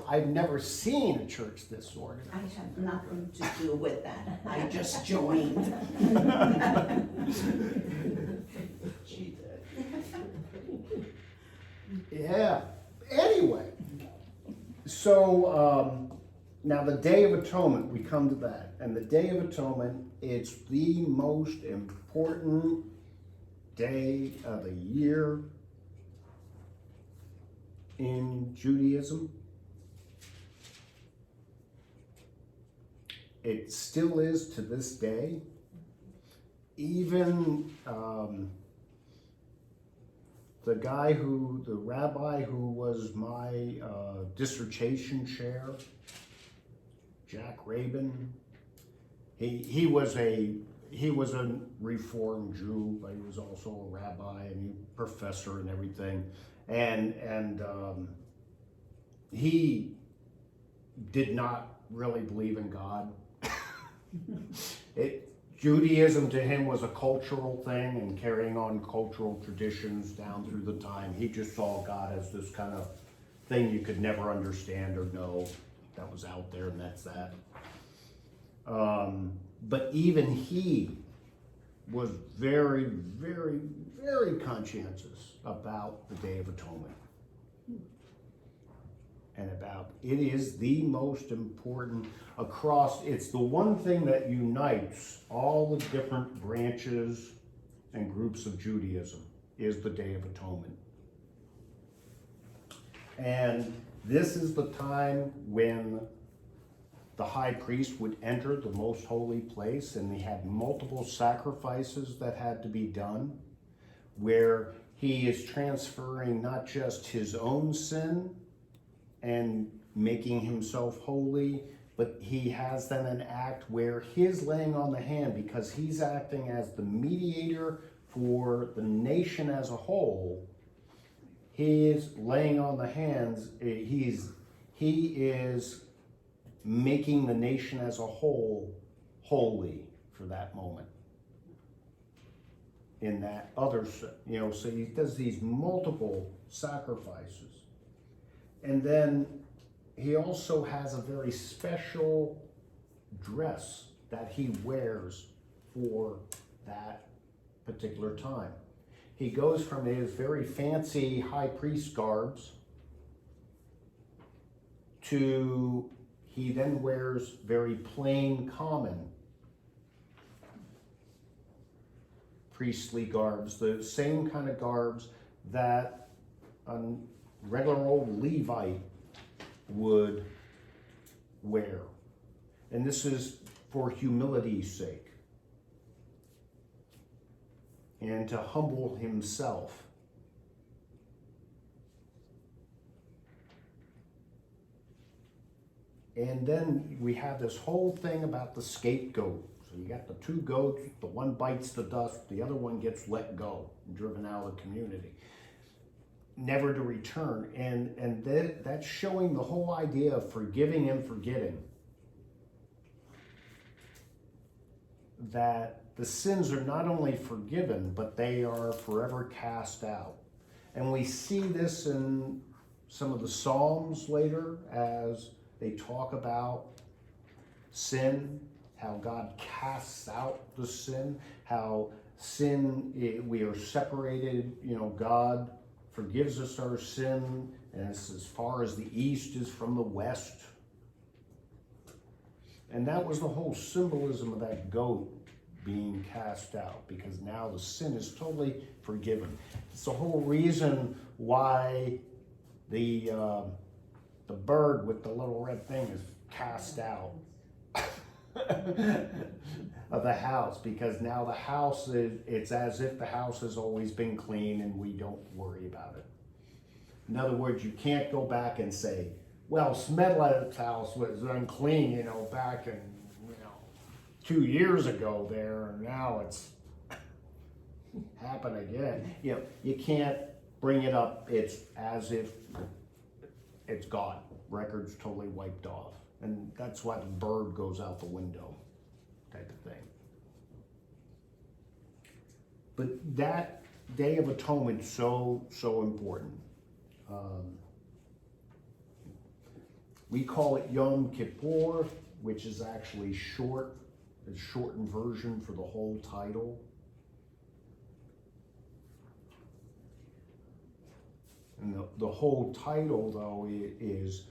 I've never seen a church this organized. I have nothing to do with that. I just joined. Yeah. Anyway, so Now, the Day of Atonement, we come to that. And the Day of Atonement, it's the most important day of the year in Judaism. It still is to this day. Even the rabbi who was my dissertation chair, Jack Rabin, he was a Reformed Jew, but he was also a rabbi and a professor and everything, and he did not really believe in God. Judaism to him was a cultural thing and carrying on cultural traditions down through the time. He just saw God as this kind of thing you could never understand or know, that was out there, and that's that. But even he was very, very, very conscientious about the Day of Atonement. And about it is the most important across, it's the one thing that unites all the different branches and groups of Judaism is the Day of Atonement. And this is the time when the high priest would enter the most holy place, and he had multiple sacrifices that had to be done, where he is transferring not just his own sin and making himself holy, but he has then an act where his laying on the hand, because he's acting as the mediator for the nation as a whole, he is laying on the hands, he is making the nation as a whole holy for that moment. In that other, so he does these multiple sacrifices. And then he also has a very special dress that he wears for that particular time. He goes from his very fancy high priest garbs to he then wears very plain, common priestly garbs, the same kind of garbs that a regular old Levite would wear. And this is for humility's sake and to humble himself. And then we have this whole thing about the scapegoat. So you got the two goats, the one bites the dust, the other one gets let go and driven out of the community, never to return. And that's showing the whole idea of forgiving and forgetting. That the sins are not only forgiven, but they are forever cast out. And we see this in some of the Psalms later as they talk about sin, how God casts out the sin, how sin, we are separated, God forgives us our sin, and it's as far as the east is from the west. And that was the whole symbolism of that goat being cast out, because now the sin is totally forgiven. It's the whole reason why the bird with the little red thing is cast out of the house, because now the house it's as if the house has always been clean and we don't worry about it. In other words, you can't go back and say, well, Smedlet's house was unclean, back in 2 years ago there, and now it's happened again. You can't bring it up. It's as if it's gone. Record's totally wiped off. And that's why the bird goes out the window, type of thing. But that Day of Atonement is so important. We call it Yom Kippur, which is actually short. It's a shortened version for the whole title. And the whole title, though, is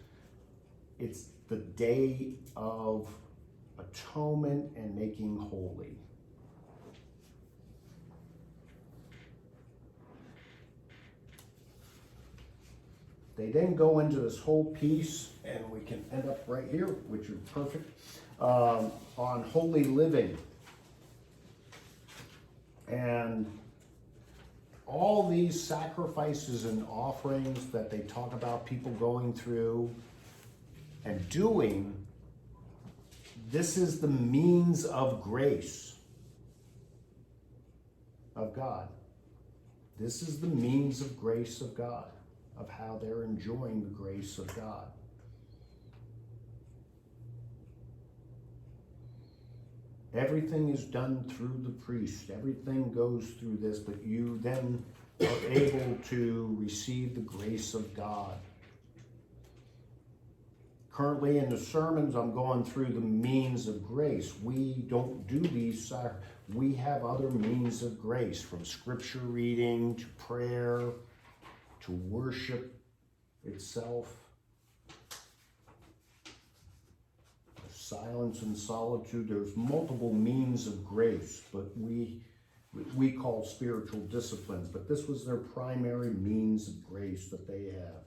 It's the Day of Atonement and making holy. They then go into this whole piece, and we can end up right here, which is perfect, on holy living. And all these sacrifices and offerings that they talk about people going through and doing, this is the means of grace of God. This is the means of grace of God, of how they're enjoying the grace of God. Everything is done through the priest. Everything goes through this, but you then are able to receive the grace of God. Currently in the sermons, I'm going through the means of grace. We don't do these. We have other means of grace, from scripture reading to prayer to worship itself. Silence and solitude. There's multiple means of grace, but we call spiritual disciplines, but this was their primary means of grace that they have.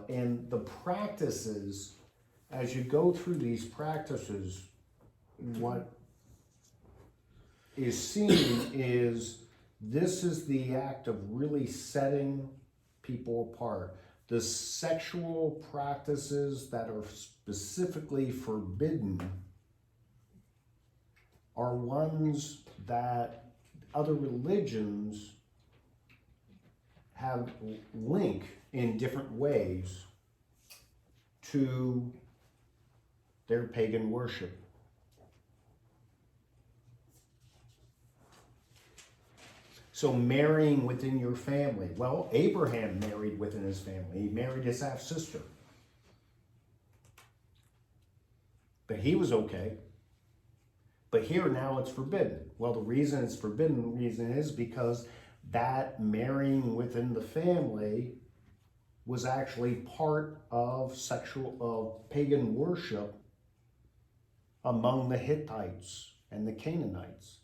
And the practices, as you go through these practices, what is seen is this is the act of really setting people apart. The sexual practices that are specifically forbidden are ones that other religions have link in different ways to their pagan worship. So marrying within your family. Well, Abraham married within his family. He married his half-sister. But he was okay. But here now it's forbidden. Well, the reason it's forbidden, the reason is because that marrying within the family was actually part of pagan worship among the Hittites and the Canaanites,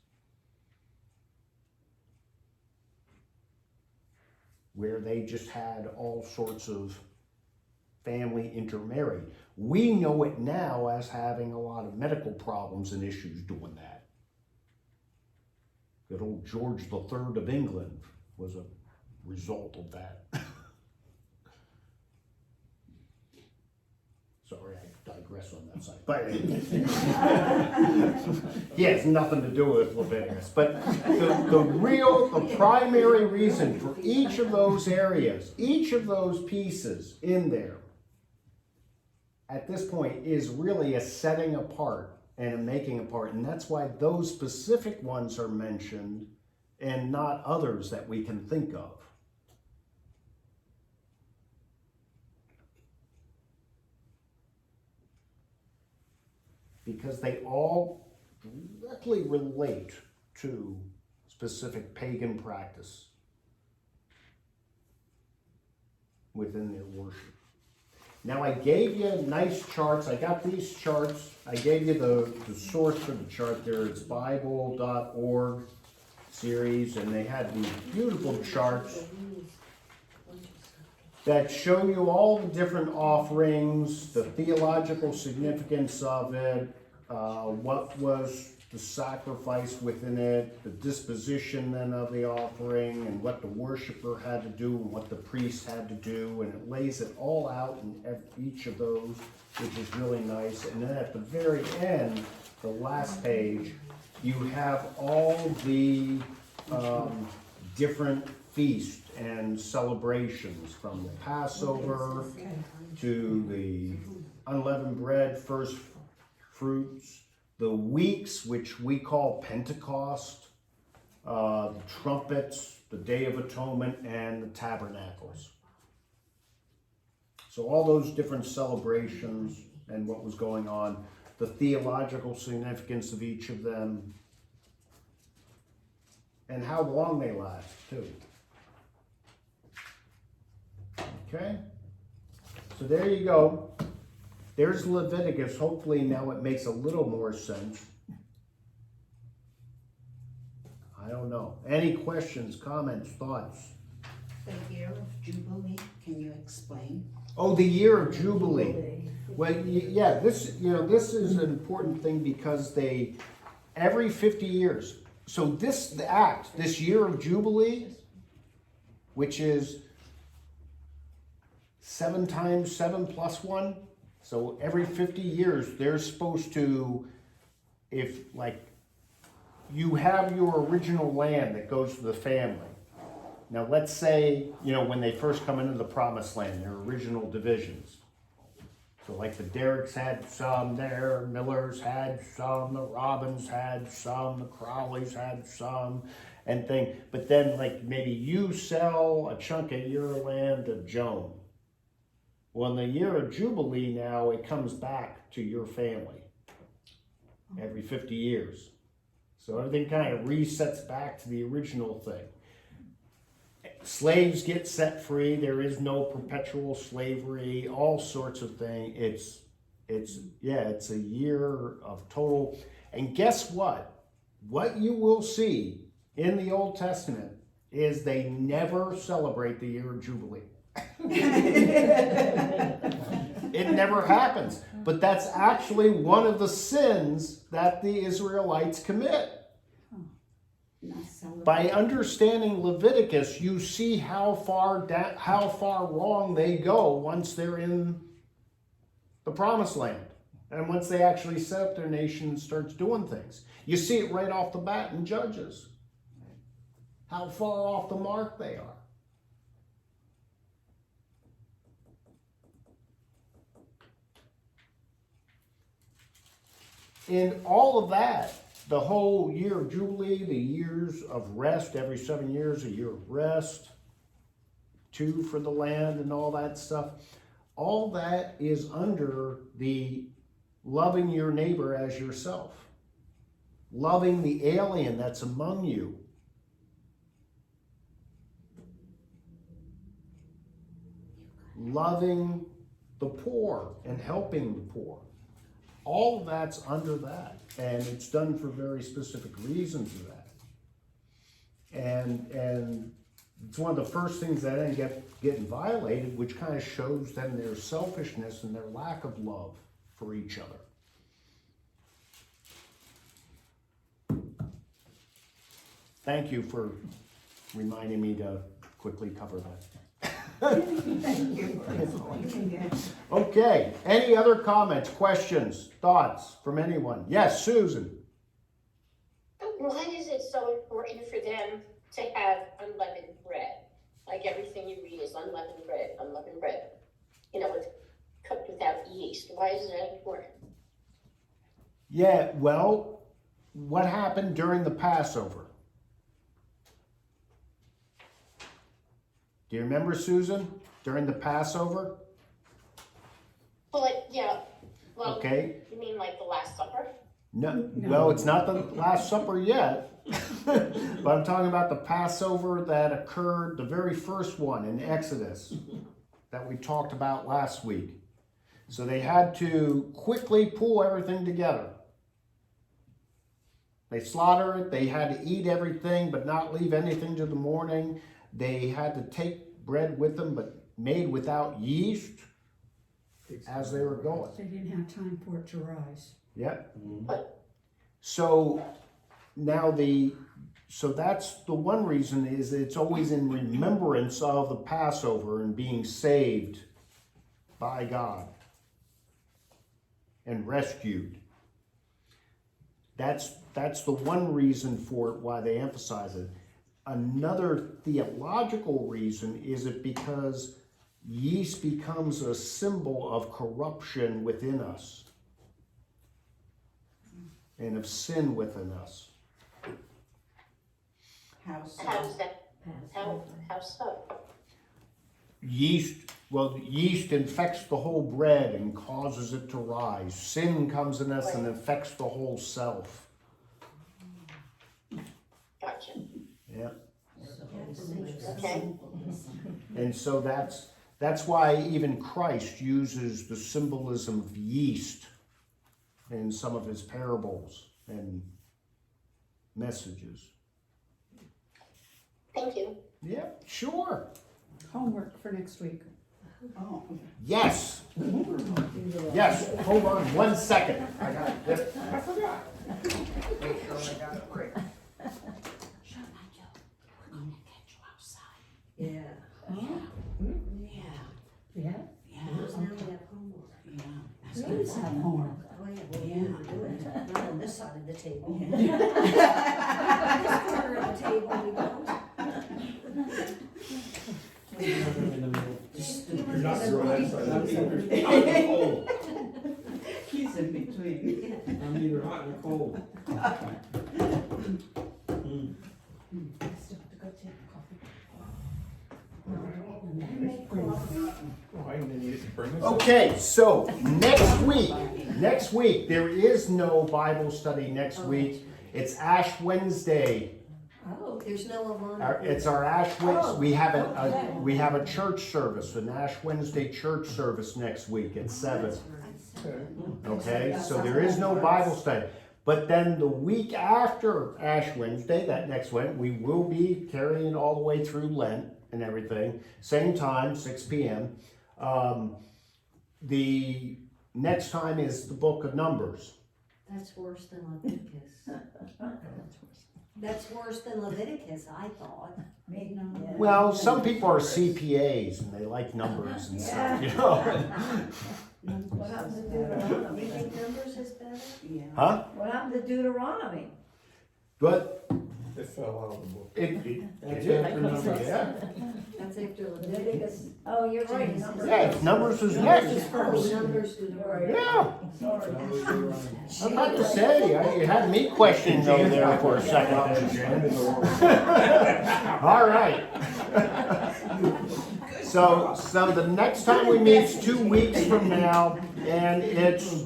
where they just had all sorts of family intermarried. We know it now as having a lot of medical problems and issues doing that. Good old George III of England was a result of that. Sorry, I digress on that side. But he has nothing to do with Leviticus. But the primary reason for each of those areas, each of those pieces in there, at this point is really a setting apart and a making apart. And that's why those specific ones are mentioned and not others that we can think of. Because they all directly relate to specific pagan practice within their worship. Now I gave you nice charts. I got these charts. I gave you the source for the chart there. It's Bible.org series, and they had these beautiful charts that show you all the different offerings, the theological significance of it, what was the sacrifice within it, the disposition then of the offering, and what the worshiper had to do and what the priest had to do, and it lays it all out in each of those, which is really nice. And then at the very end, the last page, you have all the different feasts and celebrations, from the Passover to the unleavened bread, first fruits, the weeks, which we call Pentecost, the trumpets, the Day of Atonement, and the tabernacles. So all those different celebrations and what was going on, the theological significance of each of them, and how long they last, too. Okay? So there you go. There's Leviticus. Hopefully now it makes a little more sense. I don't know. Any questions, comments, thoughts? The year of Jubilee, can you explain? Oh, the year of Jubilee. Well, yeah, this is an important thing because every 50 years. So this act, this year of Jubilee, which is 7 times 7 plus 1. So every 50 years, they're supposed to, if like, you have your original land that goes to the family. Now let's say, when they first come into the promised land, their original divisions. So like the Derricks had some there, Millers had some, the Robins had some, the Crowleys had some, and thing. But then like maybe you sell a chunk of your land to Joan. Well, in the year of Jubilee now, it comes back to your family every 50 years. So everything kind of resets back to the original thing. Slaves get set free. There is no perpetual slavery, all sorts of things. It's a year of total. And guess what? What you will see in the Old Testament is they never celebrate the year of Jubilee. It never happens. But that's actually one of the sins that the Israelites commit. By understanding Leviticus, you see how far wrong they go once they're in the promised land. And once they actually set up their nation and starts doing things. You see it right off the bat in Judges. How far off the mark they are. In all of that, the whole year of Jubilee, the years of rest, every 7 years, a year of rest, 2 for the land and all that stuff, all that is under the loving your neighbor as yourself, loving the alien that's among you. Loving the poor and helping the poor. All of that's under that, and it's done for very specific reasons of that. And it's one of the first things that end getting violated, which kind of shows them their selfishness and their lack of love for each other. Thank you for reminding me to quickly cover that. Thank you for explaining it. Okay, any other comments, questions, thoughts from anyone? Yes, Susan. Why is it so important for them to have unleavened bread? Like everything you read is unleavened bread, unleavened bread. It's cooked without yeast. Why is that important? Yeah, well, what happened during the Passover? Do you remember, Susan, during the Passover? Well, yeah. Well, Okay. You mean like the Last Supper? No, well, it's not the Last Supper yet, but I'm talking about the Passover that occurred, the very first one in Exodus that we talked about last week. So they had to quickly pull everything together. They slaughtered it, they had to eat everything but not leave anything to the morning. They had to take bread with them but made without yeast as they were going. They didn't have time for it to rise. Yep. So now so that's the one reason is it's always in remembrance of the Passover and being saved by God and rescued. That's the one reason for it, why they emphasize it. Another theological reason is it because yeast becomes a symbol of corruption within us and of sin within us. How so? How's that? How so? Yeast infects the whole bread and causes it to rise. Sin comes in us and infects the whole self. Gotcha. Yeah. Okay. And so that's That's why even Christ uses the symbolism of yeast in some of his parables and messages. Thank you. Yeah, sure. Homework for next week. Oh, Yes. Yes, hold on 1 second. I got it. Yep. I forgot. Make sure I got it right. We're gonna get you outside. Yeah. Yeah, Yeah? yeah, Because now we have homework. yeah. We always have homework. Oh, yeah, well, Yeah. we were doing it, not on this side of the table. Yeah. This corner of the table, we don't. You're not throwing that side of the table. He's in between. I'm either hot or cold. I still have to go take coffee. Oh, I didn't need to bring this. Okay, so next week, there is no Bible study next week. It's Ash Wednesday. Oh, There's no one. It's our Ash Wednesday. We have a church service, an Ash Wednesday church service next week at 7. Okay, so there is no Bible study. But then the week after Ash Wednesday, that next one, we will be carrying all the way through Lent and everything. Same time, 6 p.m. The next time is the book of Numbers. That's worse than Leviticus. That's worse than Leviticus, I thought. Me, no. Well, some people are CPAs and they like numbers and stuff, you know. What happened to You Deuteronomy? think Numbers is better? Yeah. Huh? What happened to Deuteronomy? But It fell out of the book. it yeah. That's after Leviticus. Leviticus, oh, you're right. Numbers. Yeah, Numbers is next. First. Numbers do the right. Yeah. Sorry. I'm about to say, you had me questioning over there for a second. All right. So the next time we meet is 2 weeks from now, and it's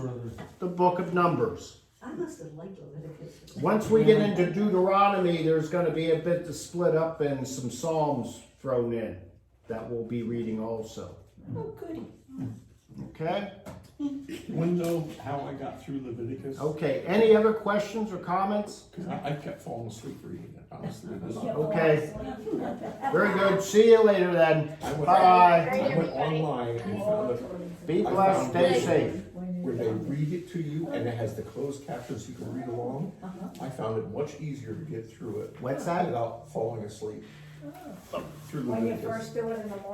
the book of Numbers. I must have liked Leviticus. Once we get into Deuteronomy, there's going to be a bit to split up and some Psalms thrown in that we'll be reading also. Oh, goody. Okay? Wanna know how I got through Leviticus? Okay, any other questions or comments? Because I kept falling asleep reading it, honestly. Okay. Very good. See you later then. I went- Bye. I went online and found it Be blessed, stay safe. where they read it to you and it has the closed captions so you can read along. I found it much easier to get through it What's that? without falling asleep. Through When you Leviticus. first do it in the morning.